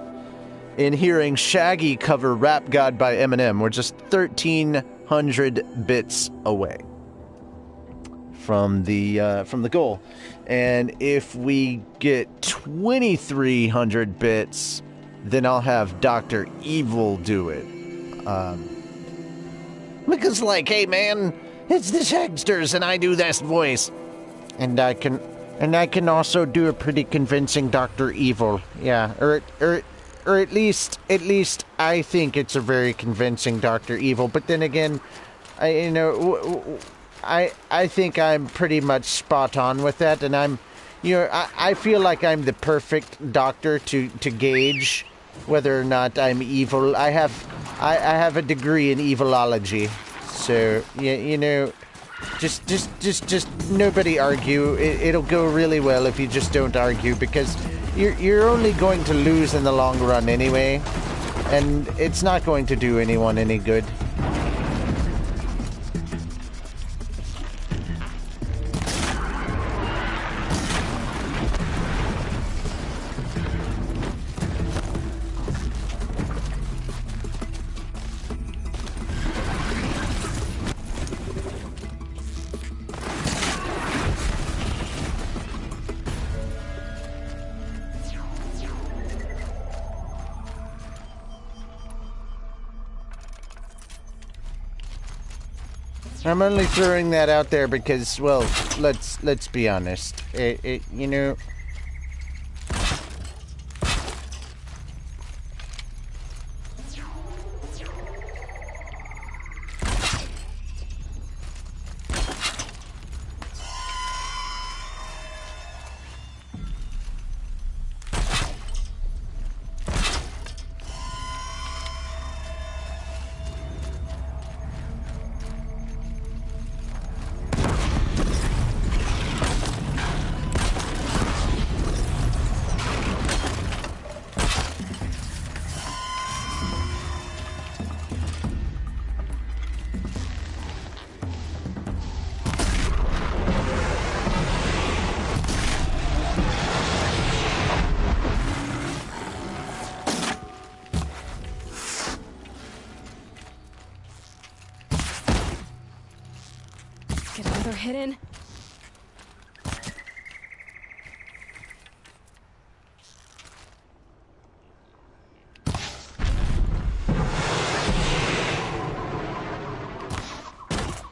in hearing Shaggy cover Rap God by Eminem, we're just 1,300 bits away from the goal. And if we get 2,300 bits, then I'll have Dr. Evil do it. Because like, hey man, it's the Shagsters and I do this voice. And I can also do a pretty convincing Dr. Evil. Yeah, or at least I think it's a very convincing Dr. Evil. But then again, I think I'm pretty much spot on with that, and I feel like I'm the perfect doctor to gauge whether or not I'm evil. I have a degree in evilology, so yeah, just nobody argue. It'll go really well if you just don't argue, because you're only going to lose in the long run anyway, and it's not going to do anyone any good. I'm only throwing that out there because, well, let's be honest. You know, Get another hit in.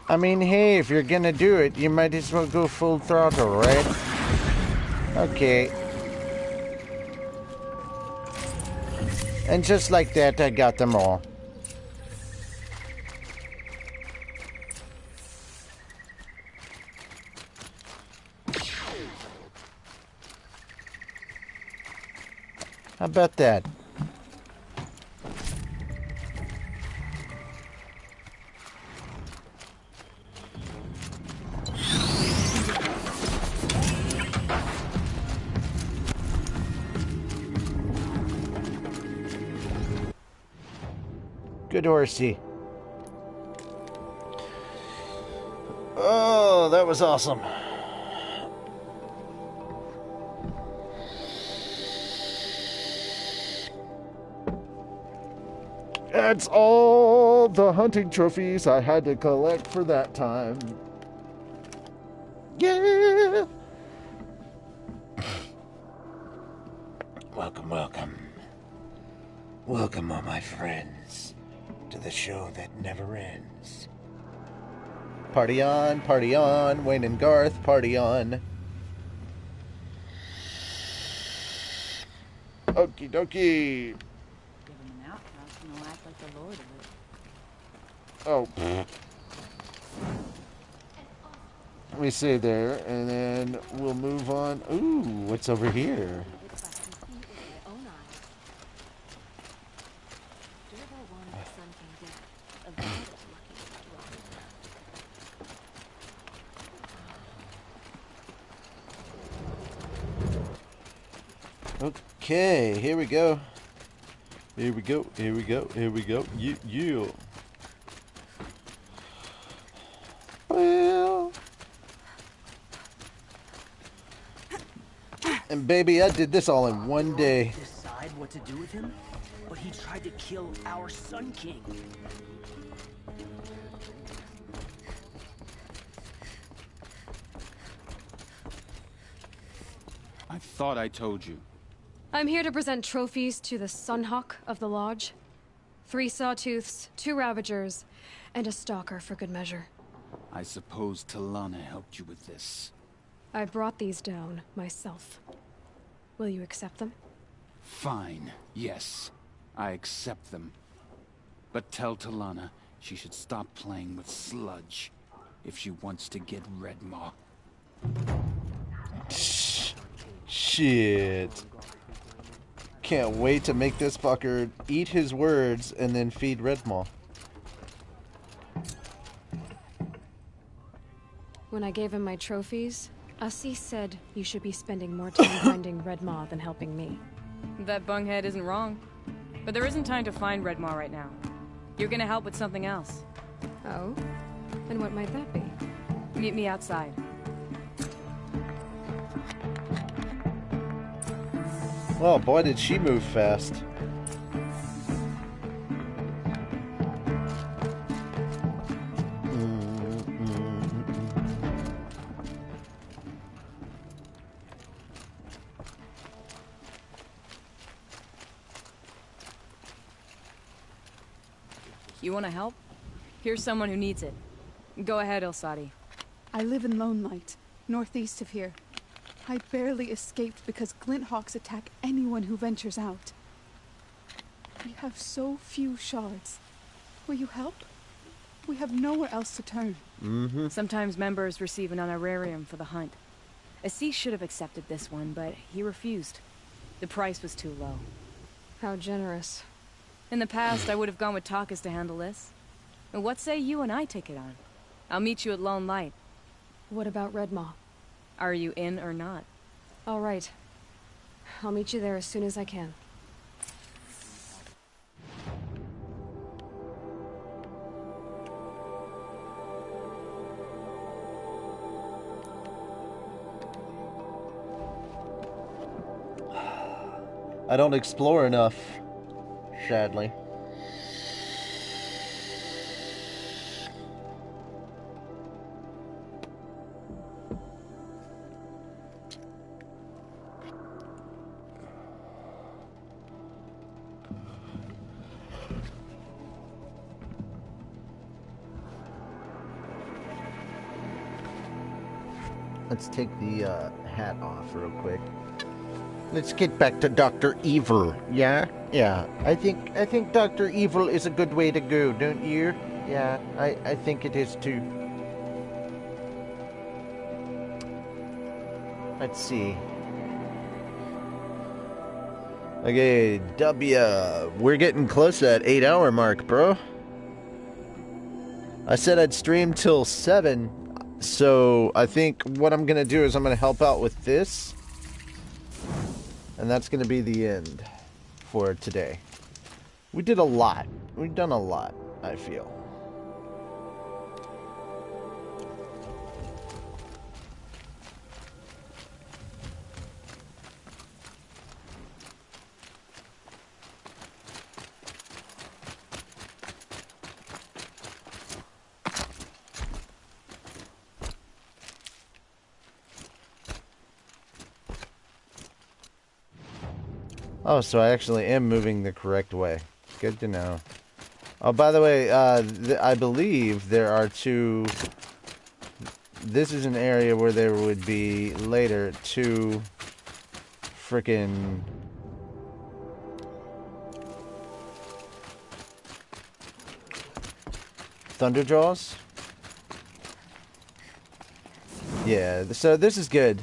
I mean, hey, if you're gonna do it, you might as well go full throttle, right? Okay. And just like that, I got them all. How about that? Good horsey. Oh, that was awesome. That's all the hunting trophies I had to collect for that time. Yeah! Welcome, welcome. Welcome, all my friends, to the show that never ends. Party on, Wayne and Garth, party on. Okie dokie. Act like the lord of it. Oh. Let me say there, and then we'll move on. Ooh, what's over here? Okay, here we go. Here we go. Here we go. Here we go. Yeah. Well. And baby, I did this all in one day. Decide what to do with him, but he tried to kill our Sun King. I thought I told you. I'm here to present trophies to the Sunhawk of the Lodge. 3 Sawtooths, 2 Ravagers, and a Stalker for good measure. I suppose Talana helped you with this. I brought these down myself. Will you accept them? Fine, yes. I accept them. But tell Talana she should stop playing with sludge if she wants to get Redmaw. Shit. Can't wait to make this fucker eat his words and then feed Redmaw. When I gave him my trophies, Assis said you should be spending more time finding Redmaw than helping me. That bunghead isn't wrong. But there isn't time to find Redmaw right now. You're gonna help with something else. Oh? And what might that be? Meet me outside. Oh boy, did she move fast. You wanna help? Here's someone who needs it. Go ahead, Ilsati. I live in Lone Light, northeast of here. I barely escaped because Glinthawks attack anyone who ventures out. We have so few shards. Will you help? We have nowhere else to turn. Sometimes members receive an honorarium for the hunt. Assis should have accepted this one, but he refused. The price was too low. How generous. In the past, I would have gone with Takas to handle this. What say you and I take it on? I'll meet you at Lone Light. What about Redmaw? Are you in or not? All right. I'll meet you there as soon as I can. I don't explore enough, sadly. Let's take the hat off real quick. Let's get back to Dr. Evil, yeah? Yeah, I think Dr. Evil is a good way to go, don't you? Yeah, I think it is too. Let's see. Okay, W. We're getting close to that 8-hour mark, bro. I said I'd stream till 7, so I think what I'm gonna do is I'm gonna help out with this. And that's going to be the end for today. We did a lot. We've done a lot, I feel. Oh, so I actually am moving the correct way. Good to know. Oh, by the way, I believe there are 2... This is an area where there would be, later, 2 frickin' Thunderjaws? Yeah, so this is good.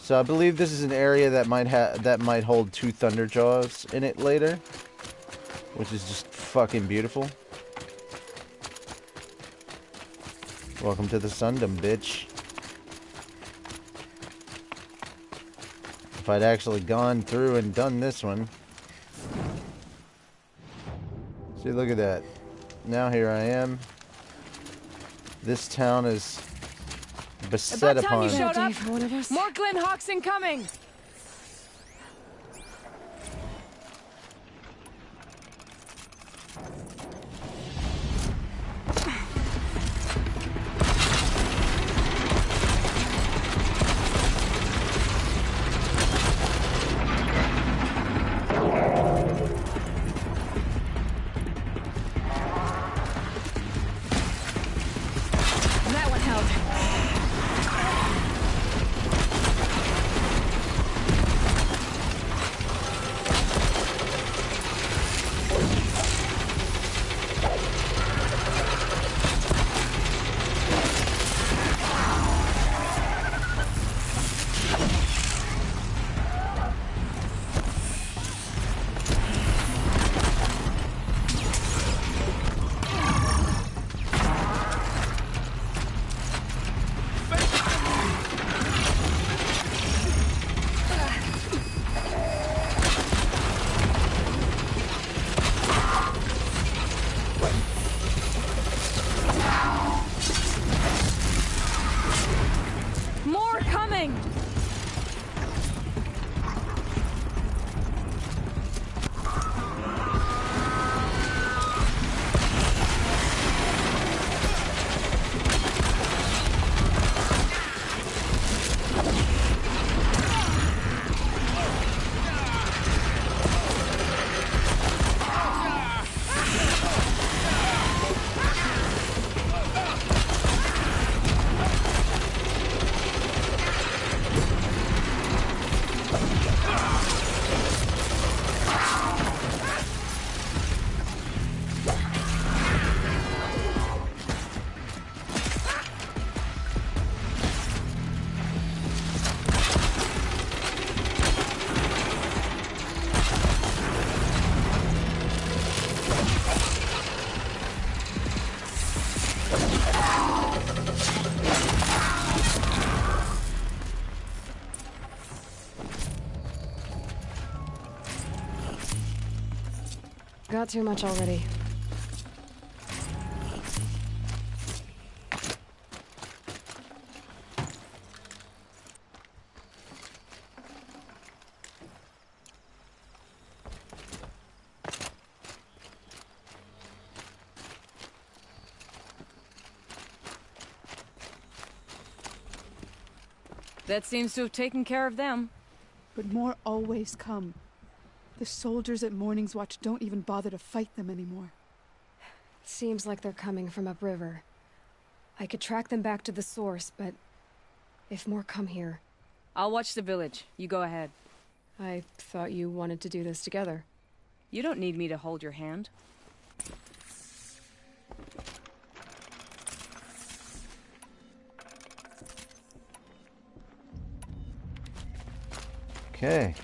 So I believe this is an area that might hold 2 Thunderjaws in it later, which is just fucking beautiful. Welcome to the Sundom, bitch. If I'd actually gone through and done this one, See, look at that. Now here I am. This town is beset About time upon. you showed up. For one of us. More Glen Hawks incoming. That one held. More coming. Got too much already. That seems to have taken care of them. But more always come. The soldiers at Morning's Watch don't even bother to fight them anymore. Seems like they're coming from upriver. I could track them back to the source, but if more come here... I'll watch the village. You go ahead. I thought you wanted to do this together. You don't need me to hold your hand. Okay.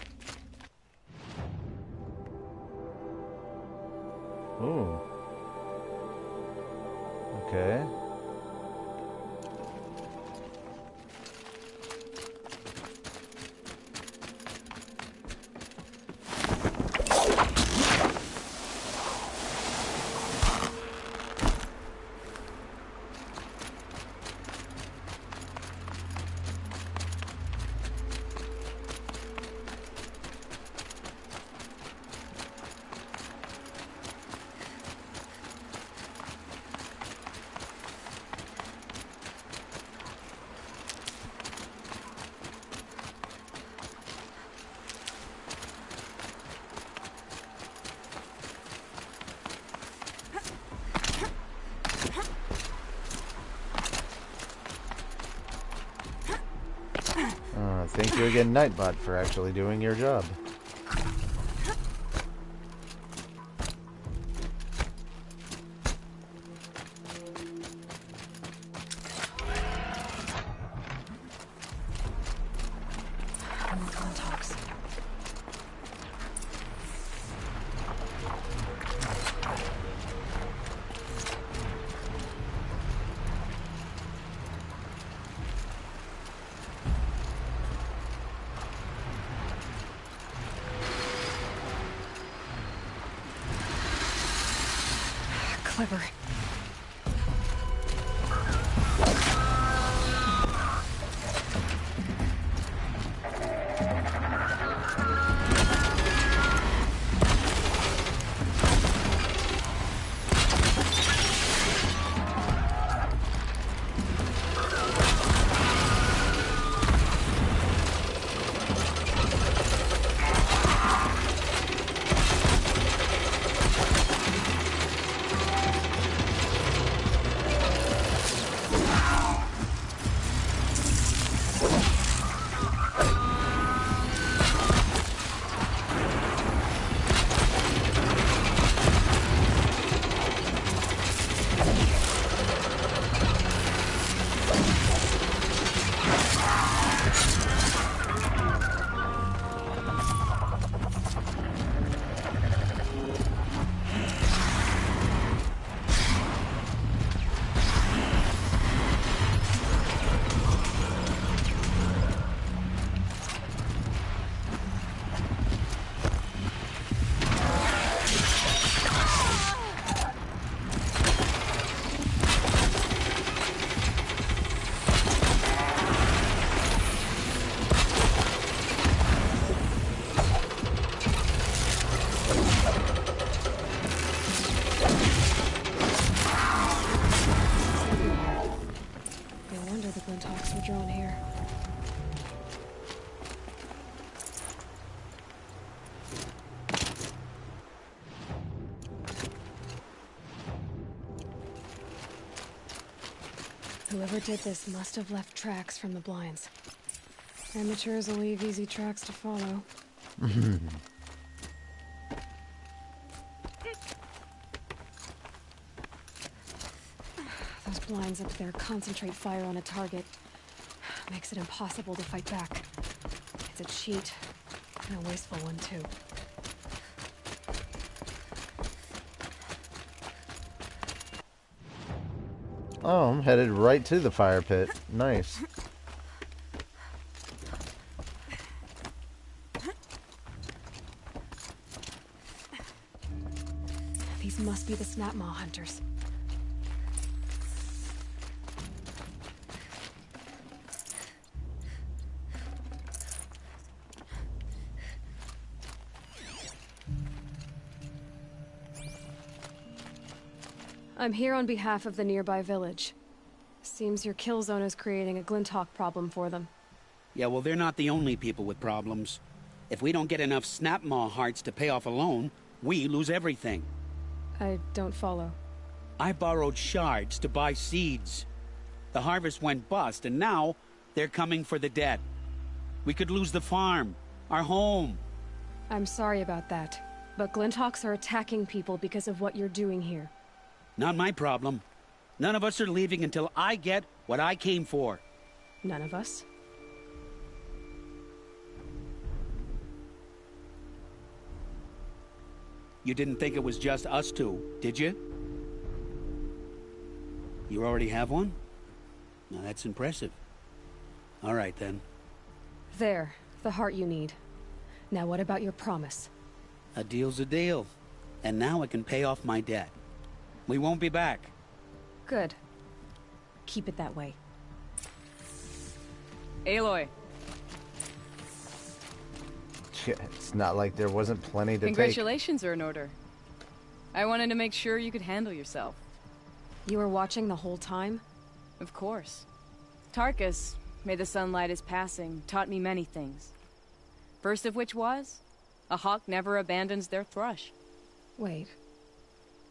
Ooh. Okay. Thank you again, Nightbot, for actually doing your job. clever. Drawn here. Whoever did this must have left tracks from the blinds. Amateurs will leave easy tracks to follow. Those blinds up there concentrate fire on a target. Makes it impossible to fight back. It's a cheat, and a wasteful one, too. Oh, I'm headed right to the fire pit. Nice. These must be the Snapmaw hunters. I'm here on behalf of the nearby village. Seems your kill zone is creating a Glinthawk problem for them. Yeah, well, they're not the only people with problems. If we don't get enough Snapmaw hearts to pay off a loan, we lose everything. I don't follow. I borrowed shards to buy seeds. The harvest went bust, and now they're coming for the debt. We could lose the farm, our home. I'm sorry about that, but Glinthawks are attacking people because of what you're doing here. Not my problem. None of us are leaving until I get what I came for. None of us? You didn't think it was just us two, did you? You already have one? Now that's impressive. All right, then. There, the heart you need. Now what about your promise? A deal's a deal. And now I can pay off my debt. We won't be back. Good. Keep it that way. Aloy. It's not like there wasn't plenty to Congratulations are in order. I wanted to make sure you could handle yourself. You were watching the whole time? Of course. Tarkus, may the sunlight is passing, taught me many things. First of which was, a hawk never abandons their thrush. Wait.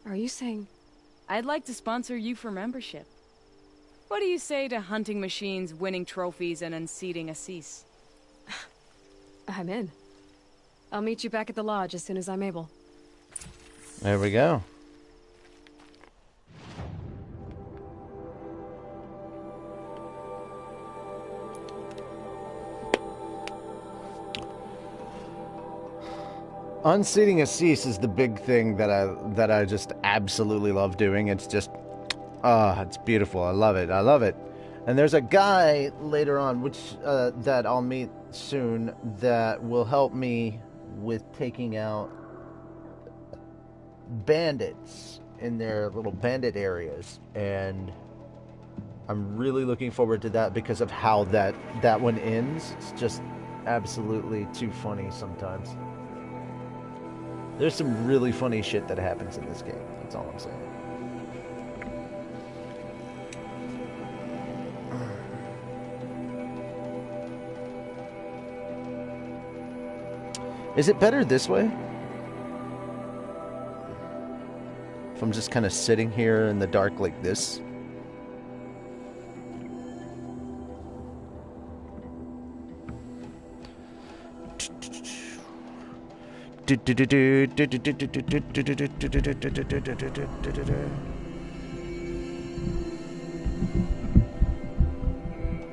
Are you saying... I'd like to sponsor you for membership. What do you say to hunting machines, winning trophies, and unseating Assis? I'm in. I'll meet you back at the lodge as soon as I'm able. There we go. Unseating Assis is the big thing that I just absolutely love doing. It's just, it's beautiful. I love it. I love it. And there's a guy later on, which that I'll meet soon, that will help me with taking out bandits in their little bandit areas, and I'm really looking forward to that because of how that one ends. It's just absolutely too funny sometimes. There's some really funny shit that happens in this game. That's all I'm saying. Is it better this way? If I'm just kind of sitting here in the dark like this?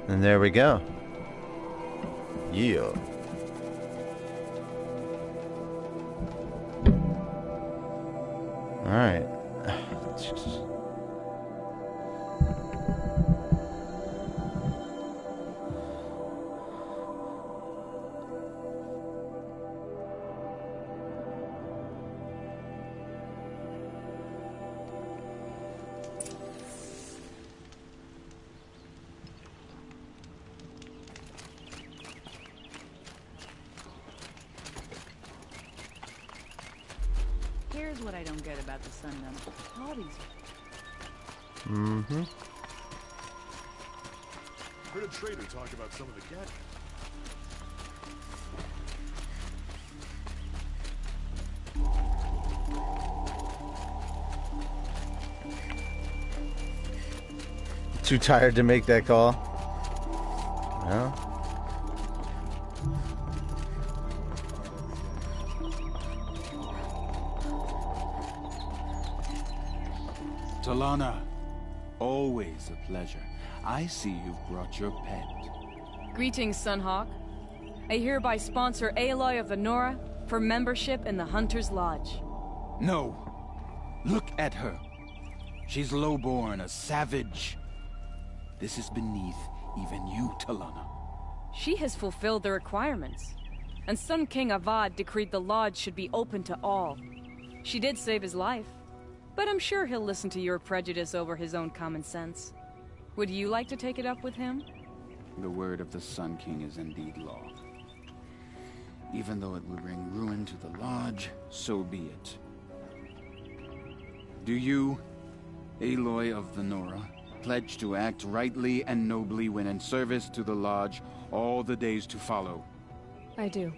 And there we go. Yeah. All right. Here's what I don't get about the Sun Gnome. All these... Mm-hmm. Heard a trader talk about some of the gadgets. Too tired to make that call? No? Talana, always a pleasure. I see you've brought your pet. Greetings, Sunhawk. I hereby sponsor Aloy of the Nora for membership in the Hunter's Lodge. No. Look at her. She's lowborn, a savage. This is beneath even you, Talana. She has fulfilled the requirements, and Sun King Avad decreed the lodge should be open to all. She did save his life, but I'm sure he'll listen to your prejudice over his own common sense. Would you like to take it up with him? The word of the Sun King is indeed law. Even though it will bring ruin to the lodge, so be it. Do you, Aloy of the Nora, pledge to act rightly and nobly when in service to the lodge all the days to follow? I do.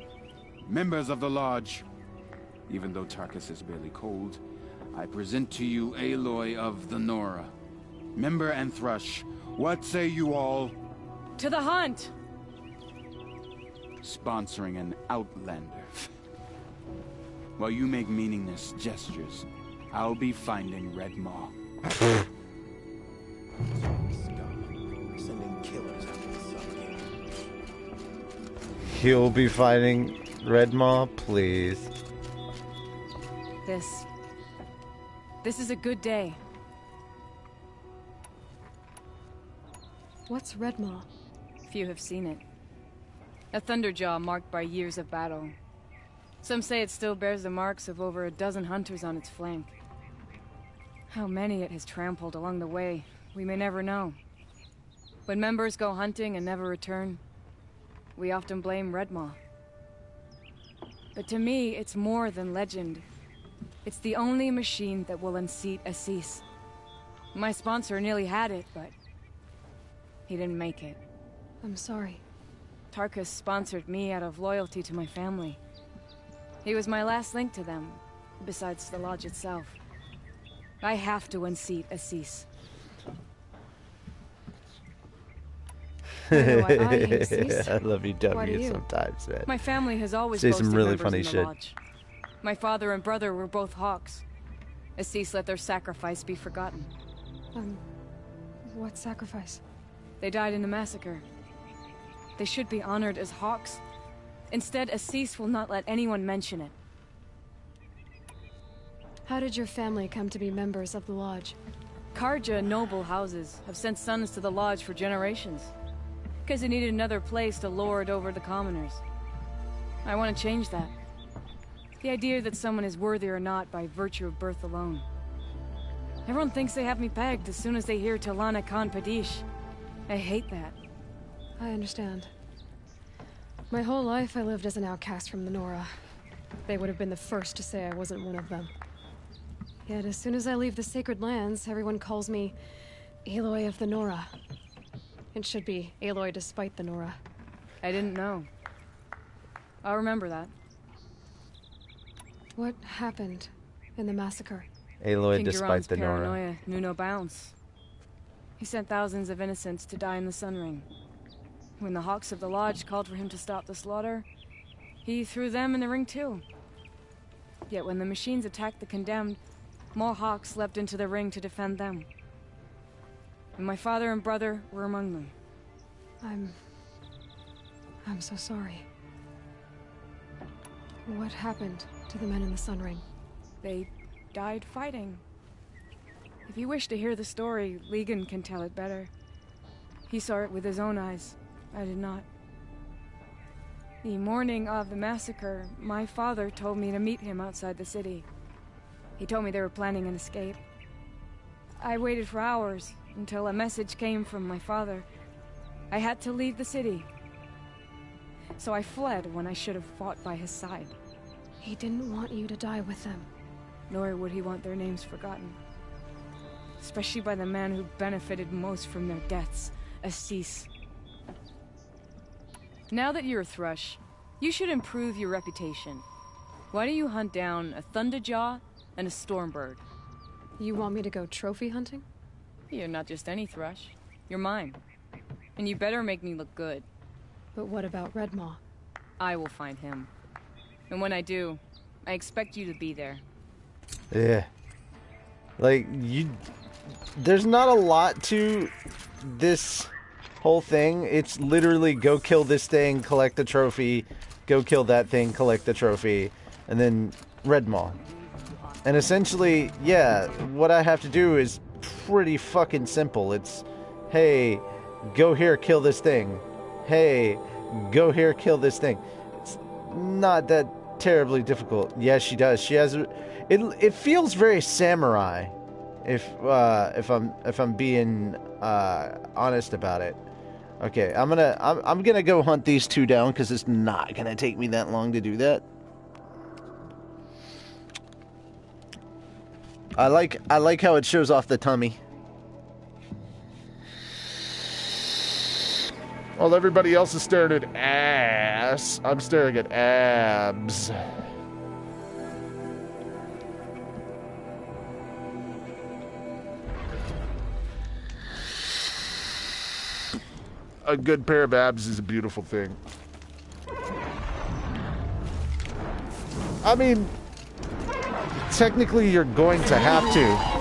Members of the lodge, even though Tarkus is barely cold, I present to you Aloy of the Nora. Member and Thrush, what say you all? To the hunt! Sponsoring an outlander. While you make meaningless gestures, I'll be finding Red Maw. Sending killers after the Sun King. He'll be fighting Red Maw, please. This is a good day. What's Red Maw? Few have seen it. A thunderjaw marked by years of battle. Some say it still bears the marks of over a dozen hunters on its flank. How many it has trampled along the way, we may never know. When members go hunting and never return, we often blame Red Maw. But to me, it's more than legend. It's the only machine that will unseat Assis. My sponsor nearly had it, but he didn't make it. I'm sorry. Tarkus sponsored me out of loyalty to my family. He was my last link to them, besides the lodge itself. I have to unseat Assis. I hate Assis. I love you, Why do W, you? sometimes, man. My family has always Say boasted some really members funny in the shit. lodge. My father and brother were both hawks. Assis let their sacrifice be forgotten. What sacrifice? They died in a massacre. They should be honored as hawks. Instead, Assis will not let anyone mention it. How did your family come to be members of the lodge? Karja noble houses have sent sons to the lodge for generations. Because they needed another place to lord over the commoners. I want to change that. The idea that someone is worthy or not by virtue of birth alone. Everyone thinks they have me pegged as soon as they hear Talana Khan Padish. I hate that. I understand. My whole life I lived as an outcast from the Nora. They would have been the first to say I wasn't one of them. Yet as soon as I leave the sacred lands, everyone calls me Aloy of the Nora. It should be Aloy despite the Nora. I didn't know. I'll remember that. What happened in the massacre? Aloy King despite Duran's the Nora. paranoia knew no bounds. He sent thousands of innocents to die in the Sun Ring. When the Hawks of the Lodge called for him to stop the slaughter, he threw them in the ring too. Yet when the machines attacked the condemned, more Hawks leapt into the ring to defend them. And my father and brother were among them. I'm so sorry. What happened to the men in the Sun Ring? They died fighting. If you wish to hear the story, Legan can tell it better. He saw it with his own eyes. I did not. The morning of the massacre, my father told me to meet him outside the city. He told me they were planning an escape. I waited for hours until a message came from my father. I had to leave the city. So I fled when I should have fought by his side. He didn't want you to die with them. Nor would he want their names forgotten. Especially by the man who benefited most from their deaths, Assis. Now that you're a Thrush, you should improve your reputation. Why don't you hunt down a Thunderjaw and a Stormbird? You want me to go trophy hunting? You're not just any Thrush. You're mine. And you better make me look good. But what about Redmaw? I will find him. And when I do, I expect you to be there. Yeah. Like, there's not a lot to this whole thing. It's literally go kill this thing, collect the trophy, go kill that thing, collect the trophy, and then Redmaw. And essentially, yeah, what I have to do is pretty fucking simple. It's, hey, go here, kill this thing. Hey, go here, kill this thing. It's not that terribly difficult. Yes, she does. She has it feels very samurai, if I'm being honest about it. Okay, I'm gonna go hunt these two down because it's not gonna take me that long to do that. I like how it shows off the tummy. While everybody else is staring at ass, I'm staring at abs. A good pair of abs is a beautiful thing. I mean, technically you're going to have to.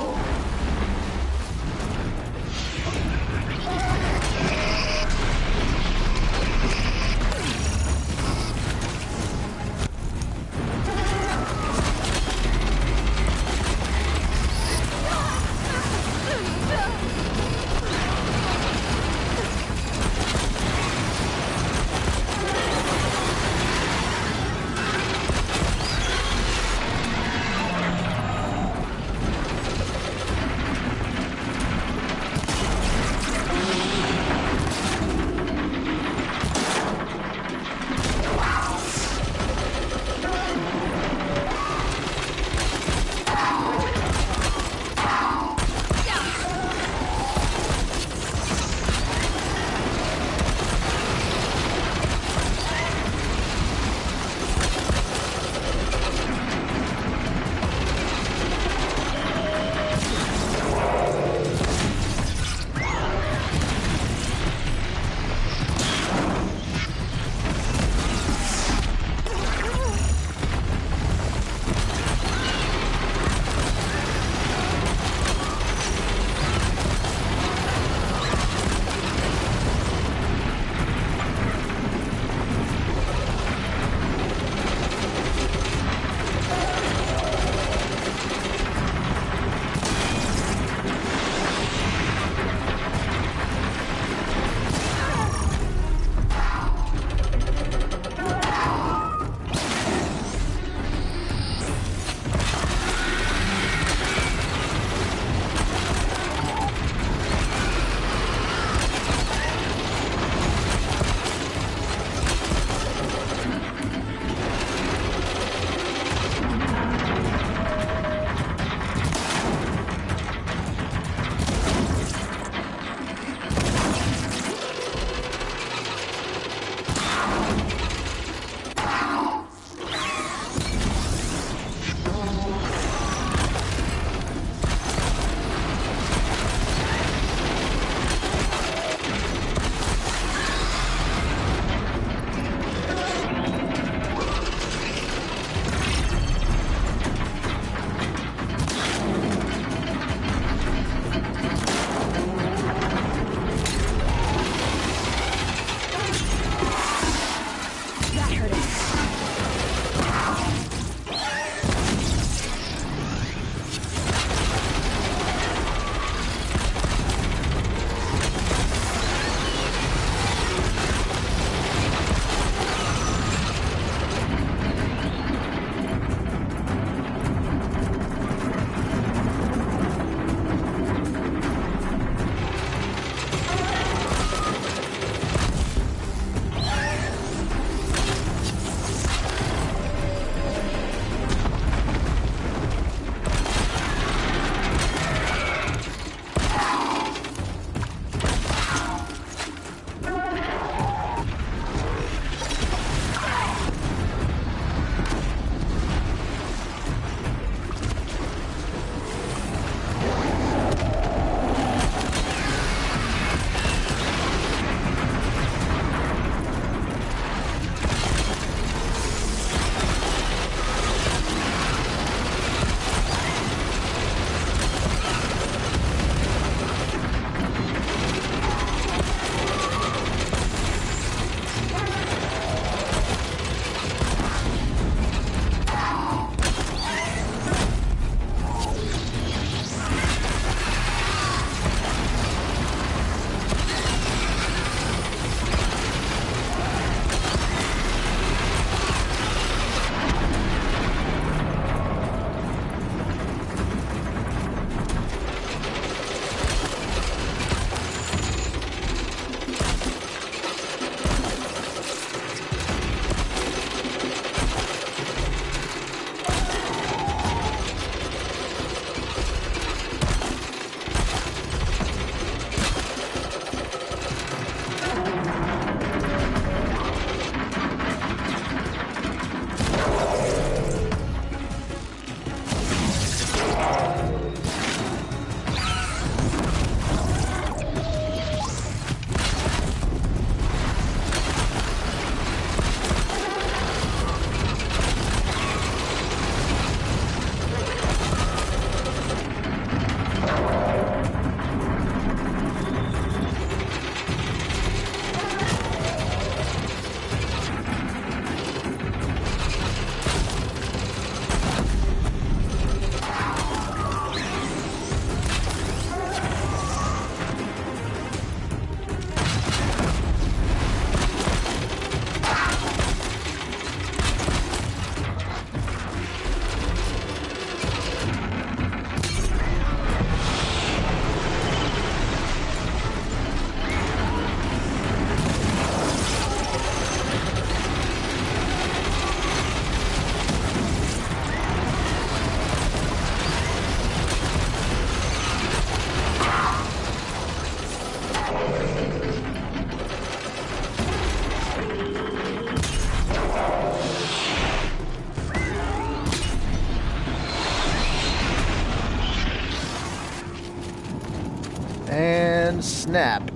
snap.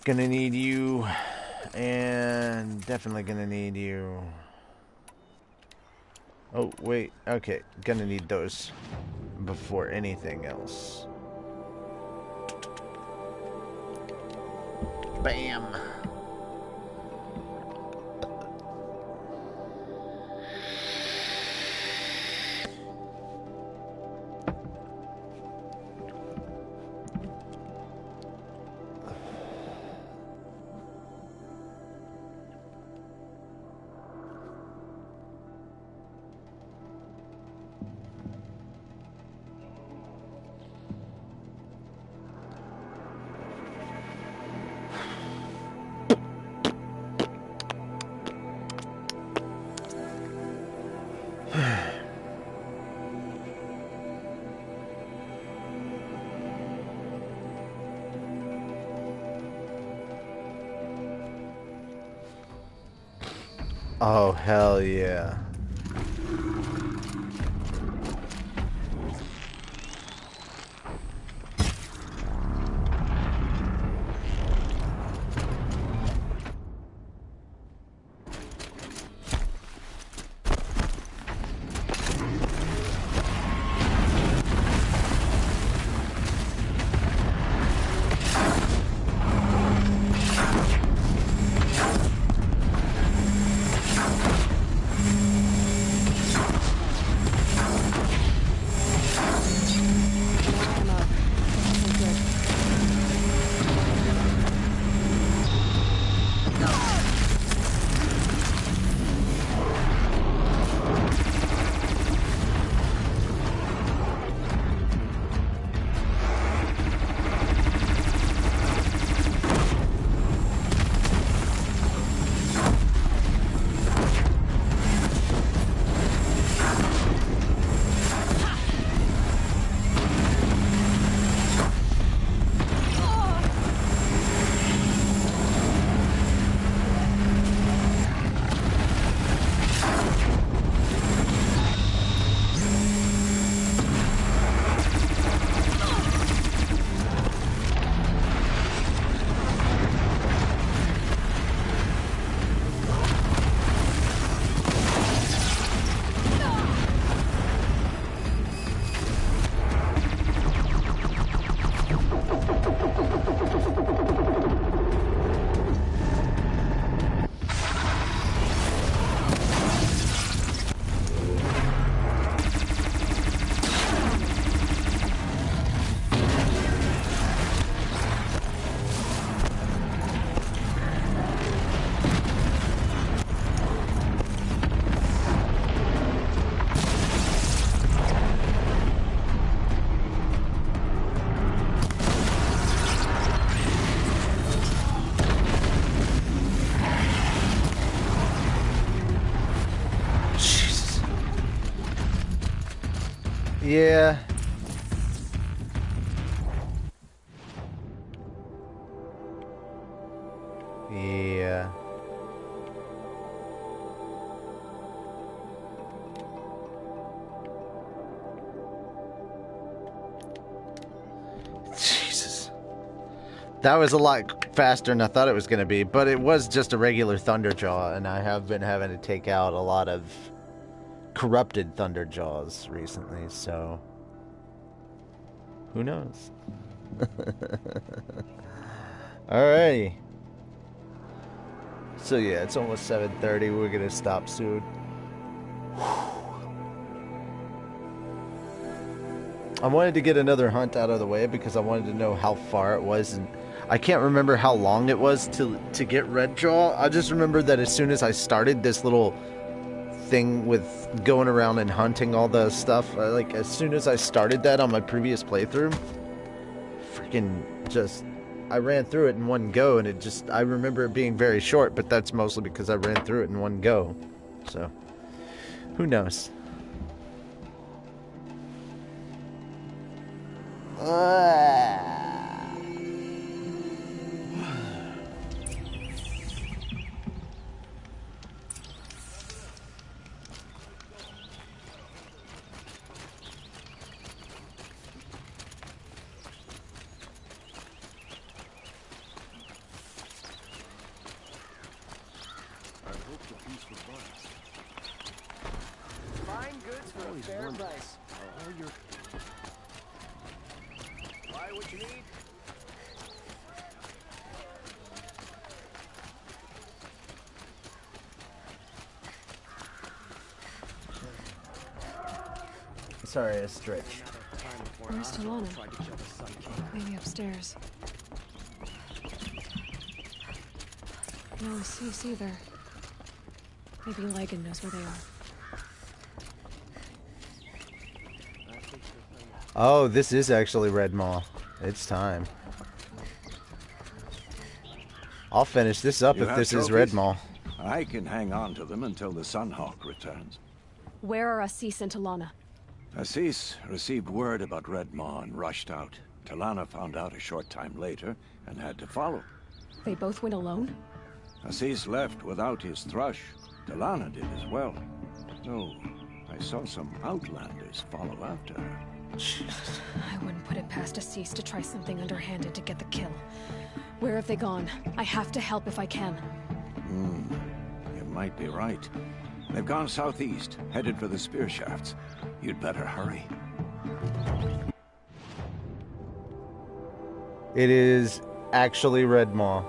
Gonna need you, and definitely gonna need you. Oh, wait, okay, gonna need those before anything else. Bam. Oh, hell yeah. Yeah. Yeah. Jesus. That was a lot faster than I thought it was going to be, but it was just a regular Thunderjaw, and I have been having to take out a lot of corrupted Thunderjaws recently, so who knows? Alrighty. So yeah, it's almost 7:30. We're gonna stop soon. I wanted to get another hunt out of the way because I wanted to know how far it was, and I can't remember how long it was to get Redjaw. I just remember that as soon as I started this little thing with going around and hunting all the stuff, like as soon as I started that on my previous playthrough, freaking just I ran through it in one go, and it just I remember it being very short, but that's mostly because I ran through it in one go. So who knows? these wonders are all your... Buy what you need. Sorry, I stretched. Where's Talana? Maybe upstairs. No cease either. Maybe Lagan knows where they are. Oh, this is actually Red Maw. It's time. I'll finish this up You if have this is Red trophies? Maw. I can hang on to them until the Sunhawk returns. Where are Assis and Talana? Assis received word about Red Maw and rushed out. Talana found out a short time later and had to follow. They both went alone? Assis left without his thrush. Talana did as well. No, I saw some outlanders follow after her. I wouldn't put it past Assis to try something underhanded to get the kill. Where have they gone? I have to help if I can. You might be right. They've gone southeast, headed for the spear shafts. You'd better hurry. It is actually Red Maw.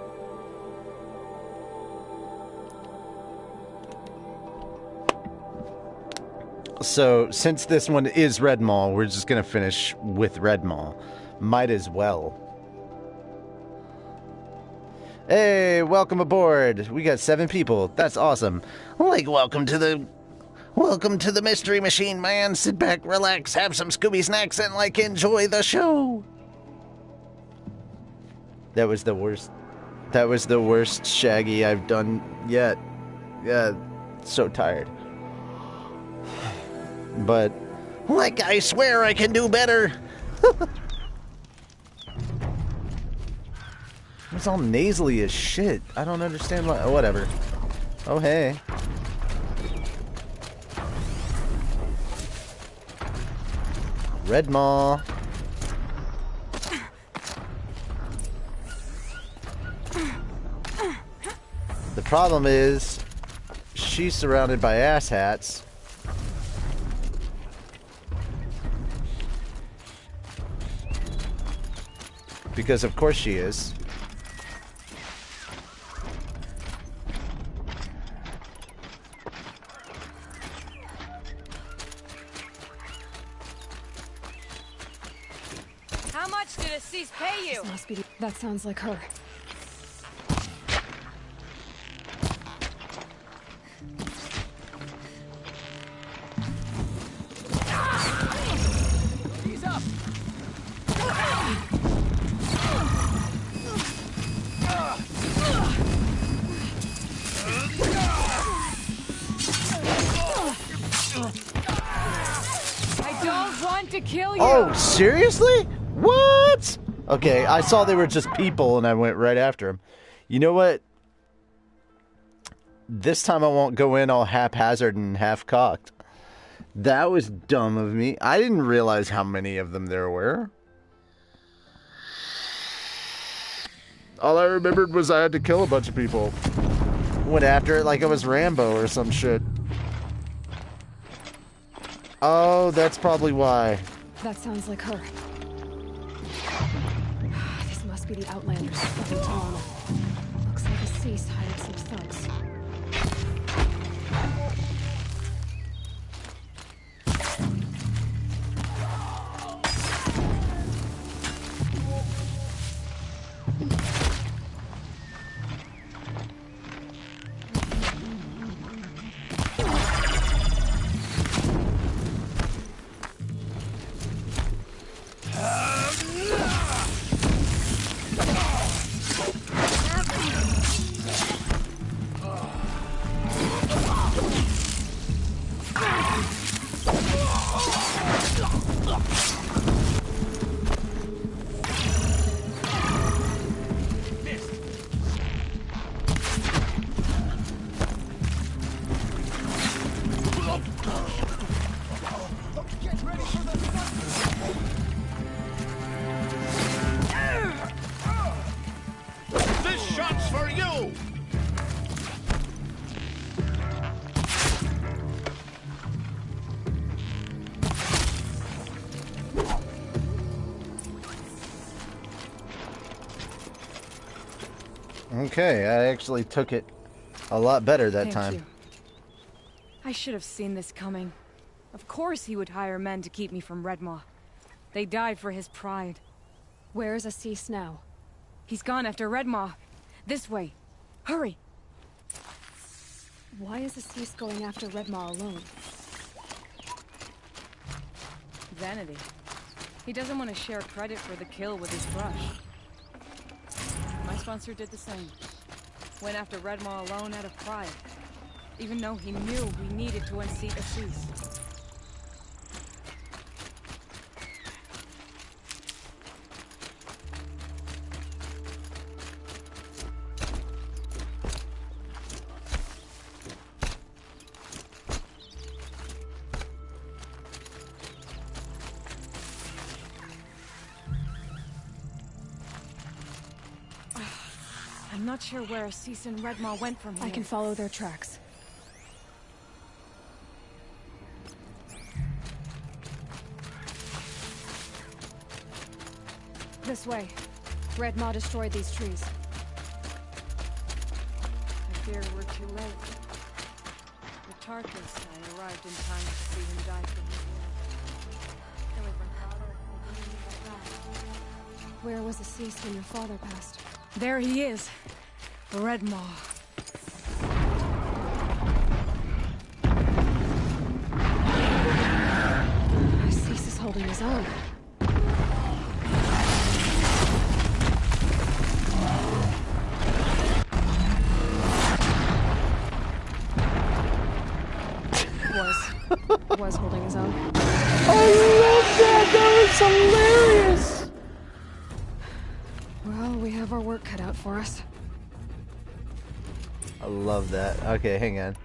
So, since this one is Red Maw, we're just gonna finish with Red Maw. Might as well. Hey, welcome aboard. We got 7 people. That's awesome. Like, welcome to the Mystery Machine, man. Sit back, relax, have some Scooby snacks, and, like, enjoy the show. That was the worst. That was the worst Shaggy I've done yet. Yeah, so tired. But, like, I swear I can do better. It's all nasally as shit. I don't understand why. Oh, whatever. Oh, hey. Red Maw. The problem is, she's surrounded by asshats. Because of course she is. How much did Assis pay you? This must be. That sounds like her. Ease up. I don't want to kill you. Oh, seriously? What? Okay, I saw they were just people and I went right after them. You know what? This time I won't go in all haphazard and half-cocked. That was dumb of me. I didn't realize how many of them there were. All I remembered was I had to kill a bunch of people. Went after it like it was Rambo or some shit. Oh, that's probably why. That sounds like her. This must be the Outlanders. Talana. Looks like Assis hired some thugs. This shot's for you! Okay, I actually took it a lot better that Thank time. you. I should have seen this coming. Of course he would hire men to keep me from Redmaw. They died for his pride. Where's Assis now? He's gone after Redmaw. This way. Hurry! Why is Assis going after Redmaw alone? Vanity. He doesn't want to share credit for the kill with his brush. My sponsor did the same. Went after Redmaw alone out of pride. Even though he knew we needed to unseat Assis. I'm not sure where Assis and Redmaw went from here. I can follow their tracks. This way. Redmaw destroyed these trees. I fear we're too late. With Tarkus, I arrived in time to see him die from his wound. Where was Assis when your father passed? There he is. Redmaw. Assis is holding his own. Was holding his own. I love that! That was hilarious! Well, we have our work cut out for us. I love that. Okay, hang on.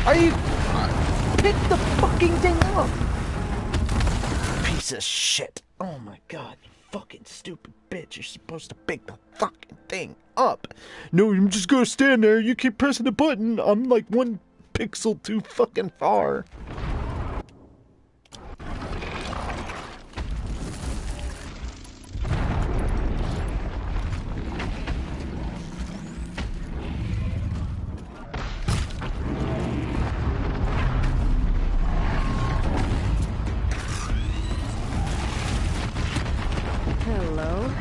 Are you... Pick the fucking thing up! Piece of shit. Oh my god, you fucking stupid bitch. You're supposed to pick the fucking thing up. No, I'm just gonna stand there. You keep pressing the button. I'm like 1 pixel too fucking far. Hello?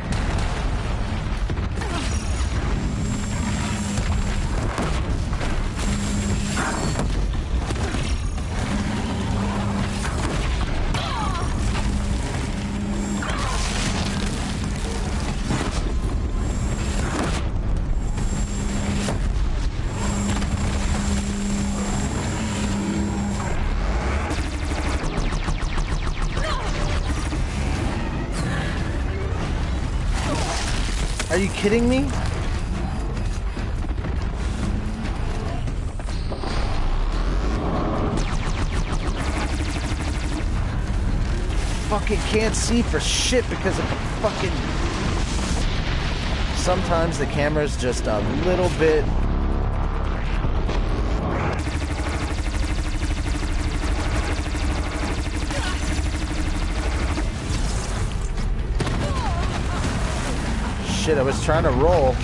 Are you kidding me? Fucking can't see for shit because of the fucking... Sometimes the camera's just a little bit... Shit, I was trying to roll.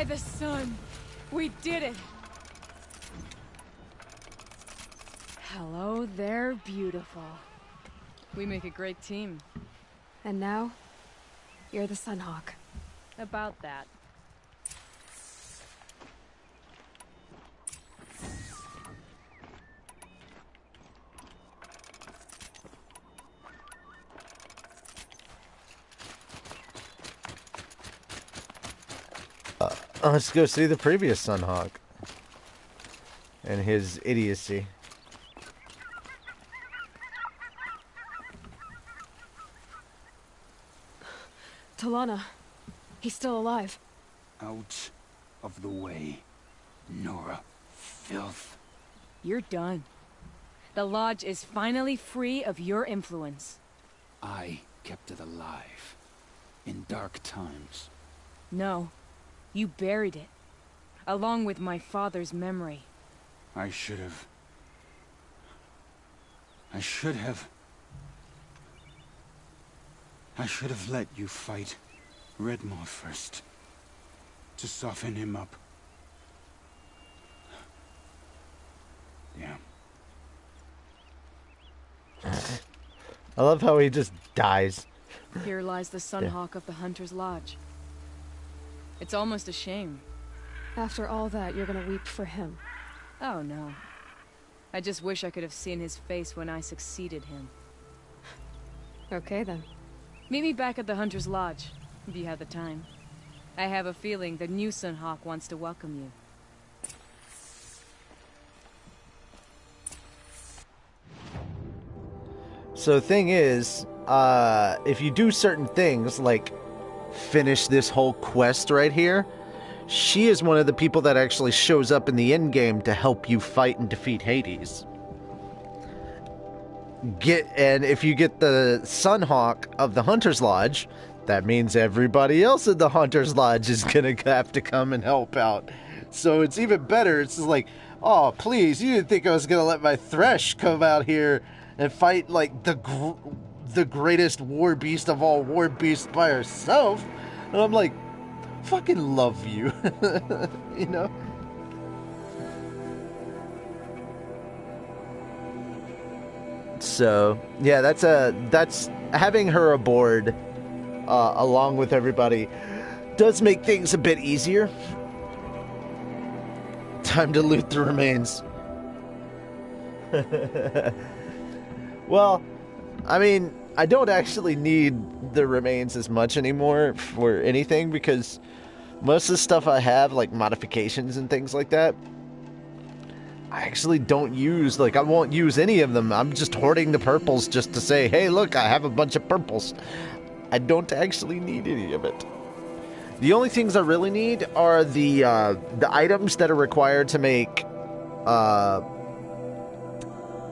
the sun! We did it! Hello there, beautiful. We make a great team. And now, you're the Sunhawk. About that. Let's go see the previous Sunhawk. And his idiocy. Talana. He's still alive. Out of the way, Nora. Filth. You're done. The Lodge is finally free of your influence. I kept it alive. In dark times. No. You buried it. Along with my father's memory. I should have let you fight Redmaw first. To soften him up. Damn. I love how he just dies. Here lies the Sunhawk of the Hunter's Lodge. It's almost a shame. After all that, you're gonna weep for him. Oh no. I just wish I could have seen his face when I succeeded him. Okay then. Meet me back at the Hunter's Lodge, if you have the time. I have a feeling the new Sunhawk wants to welcome you. So thing is, if you do certain things, like finish this whole quest right here, she is one of the people that actually shows up in the end game to help you fight and defeat Hades. And if you get the Sunhawk of the Hunter's Lodge, that means everybody else in the Hunter's Lodge is gonna have to come and help out. So it's even better. It's just like, oh, please, you didn't think I was gonna let my Thresh come out here and fight like the greatest war beast of all war beasts by herself? And I'm like, fucking love you. You know? So yeah, that's having her aboard along with everybody does make things a bit easier. Time to loot the remains. Well, I mean, I don't actually need the remains as much anymore for anything because most of the stuff I have, like modifications and things like that, I actually don't use. Like, I won't use any of them. I'm just hoarding the purples just to say, hey, look, I have a bunch of purples. I don't actually need any of it. The only things I really need are the items that are required to make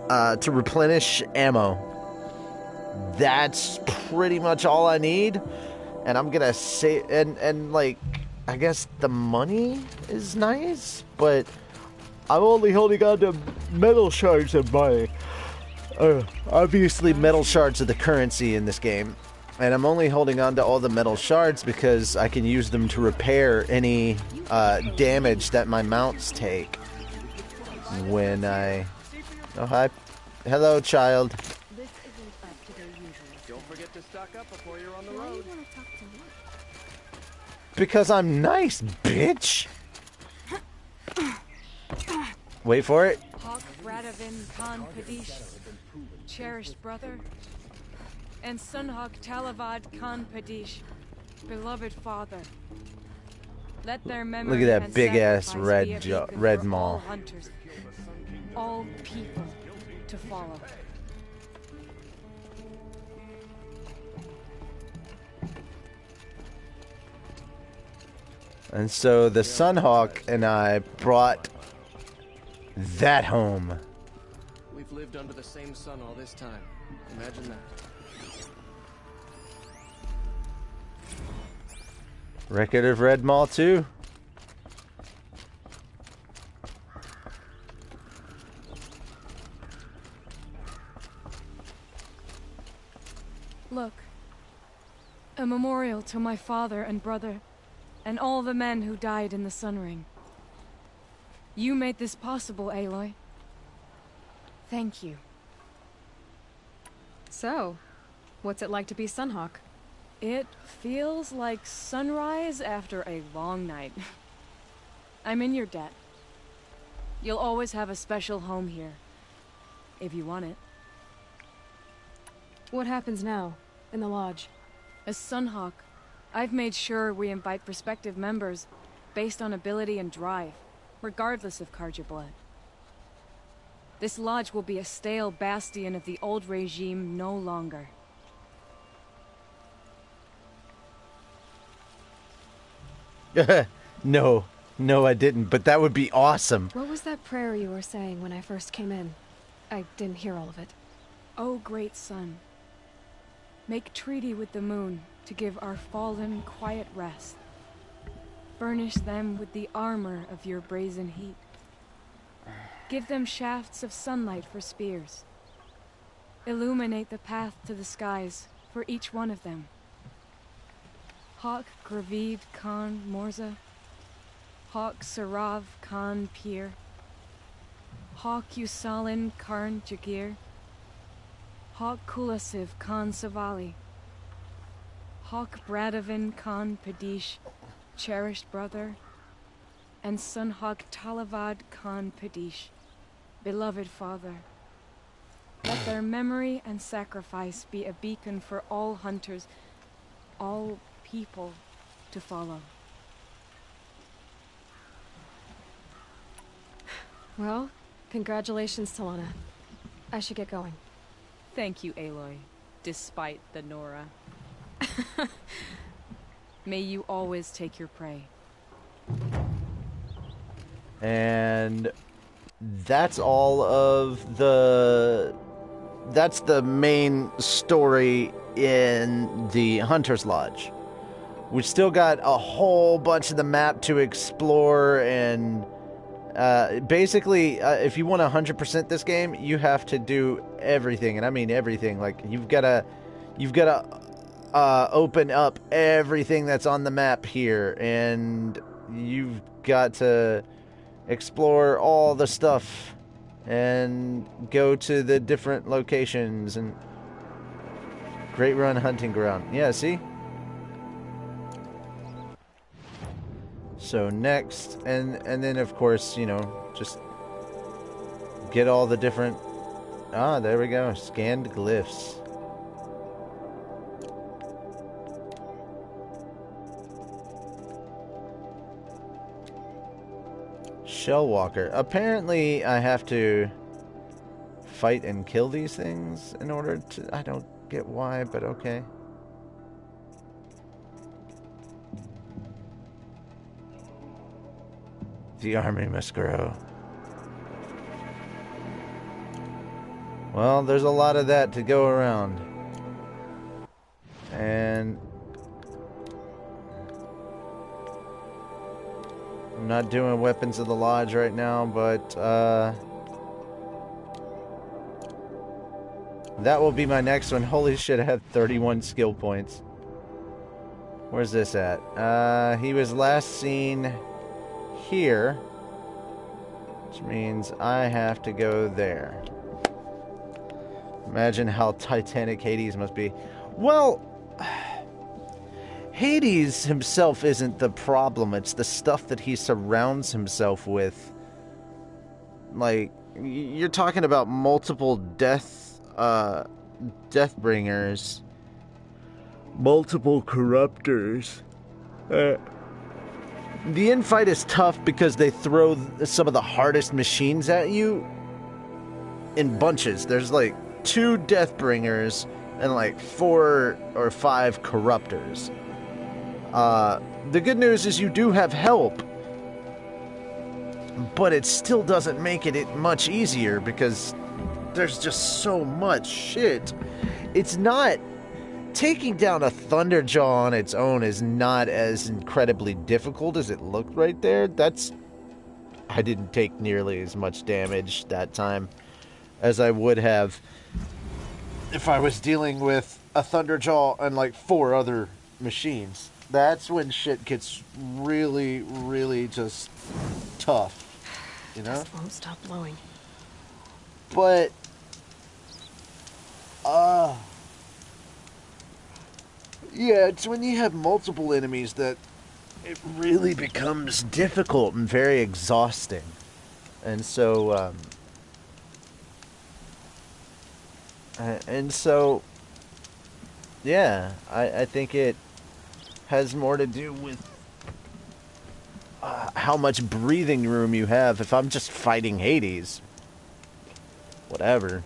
to replenish ammo. That's pretty much all I need. And I'm gonna say, and like, I guess the money is nice, but I'm only holding on to metal shards of my, obviously metal shards are the currency in this game. And I'm only holding on to all the metal shards because I can use them to repair any damage that my mounts take when I... Oh, hi. Hello, child. Don't forget to stock up before you're on the road. Because I'm nice, bitch. Wait for it. Hawk Radovin Khan Padish, cherished brother, and Sunhawk Talavad Khan Padish, beloved father. Let their memory Look at that and big ass sacrifice red be a jaw, beacon red for maw. all hunters, all people to follow. And so the Sunhawk and I brought that home. We've lived under the same sun all this time. Imagine that. Record of Red Maw 2. Look, a memorial to my father and brother, and all the men who died in the Sun Ring. You made this possible, Aloy. Thank you. So, what's it like to be Sunhawk? It feels like sunrise after a long night. I'm in your debt. You'll always have a special home here, if you want it. What happens now, in the lodge? As Sunhawk, I've made sure we invite prospective members based on ability and drive, regardless of Carja blood. This lodge will be a stale bastion of the old regime no longer. No, I didn't, but that would be awesome. What was that prayer you were saying when I first came in? I didn't hear all of it. O great sun, make treaty with the moon to give our fallen quiet rest. Furnish them with the armor of your brazen heat. Give them shafts of sunlight for spears. Illuminate the path to the skies for each one of them. Hawk Gravid Khan Morza, Hawk Sarav Khan Pir, Hawk Usalin Karn Jagir, Hawk Kulasiv Khan Savali, Hawk Bradavin Khan Padish, cherished brother, and Sunhawk Talavad Khan Padish, beloved father. Let their memory and sacrifice be a beacon for all hunters, all people to follow. Well, congratulations, Talana. I should get going. Thank you, Aloy, despite the Nora. May you always take your prey. And that's all of the... That's the main story in the Hunter's Lodge. We've still got a whole bunch of the map to explore, and basically, if you want to 100% this game, you have to do everything, and I mean everything. Like, you've got to open up everything that's on the map here, and you've got to explore all the stuff and go to the different locations and Great Run Hunting Ground. Yeah, see? So next, and then of course, you know, just get all the different, there we go, scanned glyphs. Shellwalker. Apparently I have to fight and kill these things in order to, I don't get why, but okay. The army must grow. Well, there's a lot of that to go around. And I'm not doing Weapons of the Lodge right now, but that will be my next one. Holy shit, I have 31 skill points. Where's this at? He was last seen here, which means I have to go there. Imagine how titanic Hades must be. Well, Hades himself isn't the problem. It's the stuff that he surrounds himself with. Like, you're talking about multiple Deathbringers, multiple Corruptors. The infight is tough because they throw some of the hardest machines at you in bunches. There's like 2 Deathbringers and like 4 or 5 Corruptors. The good news is you do have help, but it still doesn't make it much easier because there's just so much shit. It's not... Taking down a Thunderjaw on its own is not as incredibly difficult as it looked right there. I didn't take nearly as much damage that time as I would have if I was dealing with a Thunderjaw and like 4 other machines. That's when shit gets really, really just tough, you know? Dust won't stop blowing. But, yeah, it's when you have multiple enemies that it really becomes difficult and very exhausting. And so, yeah, I think it has more to do with how much breathing room you have. If I'm just fighting Hades, whatever.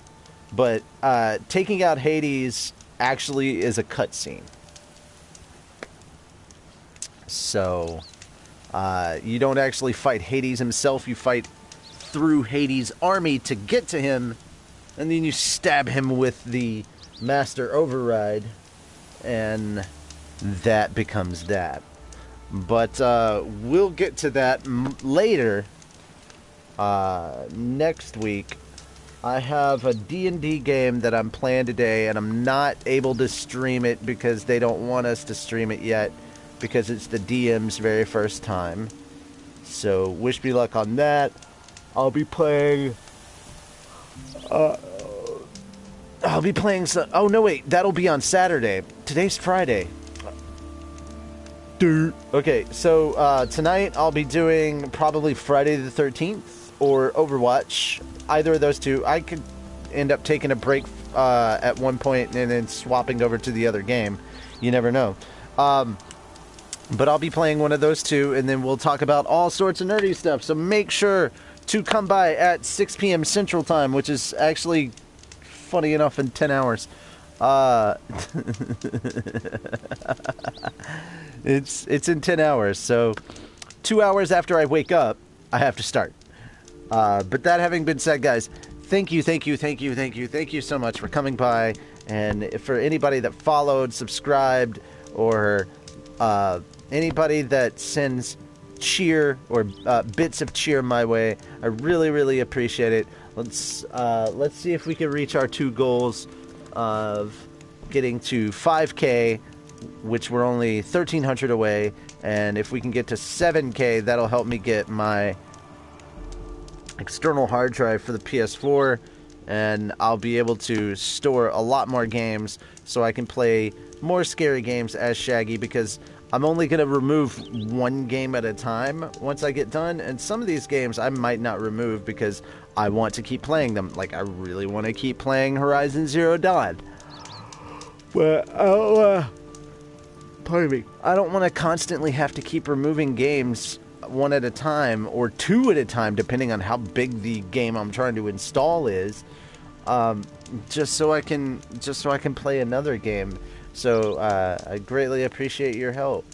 But taking out Hades actually is a cutscene. So, you don't actually fight Hades himself. You fight through Hades' army to get to him, and then you stab him with the Master Override, and that becomes that. But we'll get to that later. Next week, I have a D&D game that I'm playing today, and I'm not able to stream it because they don't want us to stream it yet, because it's the DM's very first time. So wish me luck on that. I'll be playing some... Oh, no, wait. That'll be on Saturday. Today's Friday. Okay, so tonight I'll be doing probably Friday the 13th or Overwatch. Either of those two. I could end up taking a break at one point and then swapping over to the other game. You never know. But I'll be playing one of those two, and then we'll talk about all sorts of nerdy stuff. So make sure to come by at 6 p.m. Central Time, which is actually, funny enough, in 10 hours. It's in 10 hours, so 2 hours after I wake up, I have to start. But that having been said, guys, thank you so much for coming by. And for anybody that followed, subscribed, or anybody that sends cheer or bits of cheer my way, I really, really appreciate it. Let's see if we can reach our 2 goals of getting to 5K, which we're only 1,300 away, and if we can get to 7K, that'll help me get my external hard drive for the PS4, and I'll be able to store a lot more games so I can play more scary games as Shaggy, because I'm only going to remove one game at a time once I get done, and some of these games I might not remove because I want to keep playing them. Like, I really want to keep playing Horizon Zero Dawn. But pardon me. I don't want to constantly have to keep removing games one at a time or 2 at a time, depending on how big the game I'm trying to install is, just so I can play another game. So I greatly appreciate your help.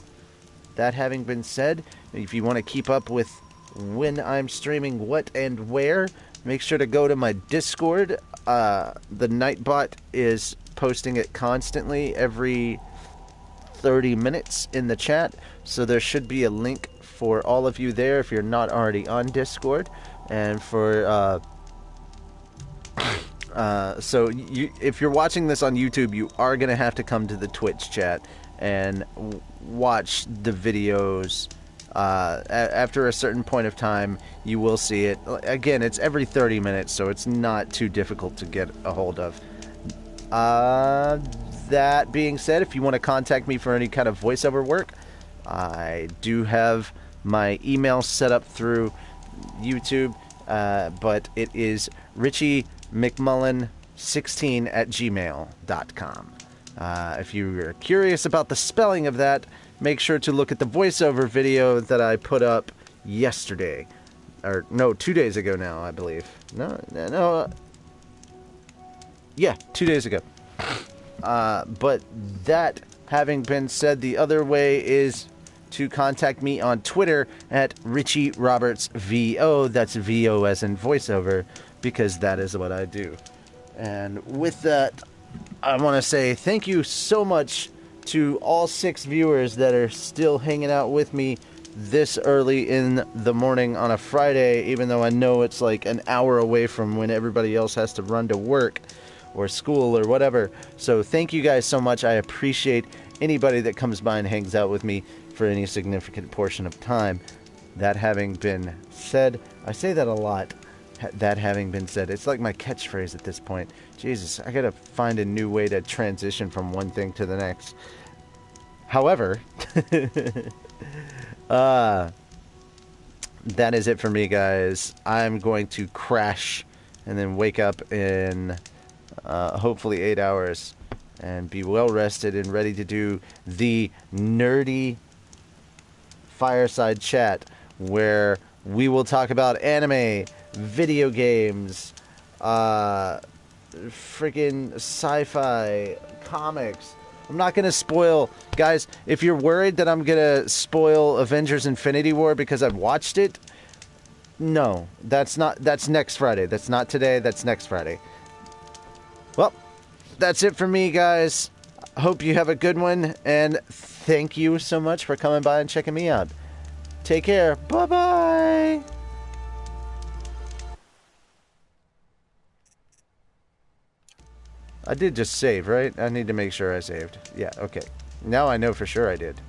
That having been said, if you want to keep up with when I'm streaming what and where, make sure to go to my Discord. The Nightbot is posting it constantly every 30 minutes in the chat, so there should be a link for all of you there if you're not already on Discord. And for so if you're watching this on YouTube, you are gonna have to come to the Twitch chat and watch the videos. After a certain point of time, you will see it. Again, it's every 30 minutes, so it's not too difficult to get a hold of. That being said, if you want to contact me for any kind of voiceover work, I do have my email set up through YouTube, but it is richie.mcmullen16@gmail.com. If you're curious about the spelling of that, make sure to look at the voiceover video that I put up yesterday. Or, no, 2 days ago now, I believe. No. Yeah, 2 days ago. But that having been said, the other way is to contact me on Twitter at Richie Roberts VO. That's VO as in voiceover, because that is what I do. And with that, I want to say thank you so much to all 6 viewers that are still hanging out with me this early in the morning on a Friday, even though I know it's like an hour away from when everybody else has to run to work. or school or whatever. So thank you guys so much. I appreciate anybody that comes by and hangs out with me for any significant portion of time. That having been said, I say that a lot. That having been said, it's like my catchphrase at this point. Jesus, I gotta find a new way to transition from one thing to the next. However, that is it for me, guys. I'm going to crash and then wake up in hopefully 8 hours and be well rested and ready to do the nerdy fireside chat where we will talk about anime, video games, freaking sci-fi, comics. I'm not going to spoil... Guys, if you're worried that I'm going to spoil Avengers Infinity War because I've watched it, no. That's next Friday. That's not today. That's next Friday. Well, that's it for me, guys. Hope you have a good one, and thank you so much for coming by and checking me out. Take care. Bye-bye. I did just save, right? I need to make sure I saved. Yeah, okay. Now I know for sure I did.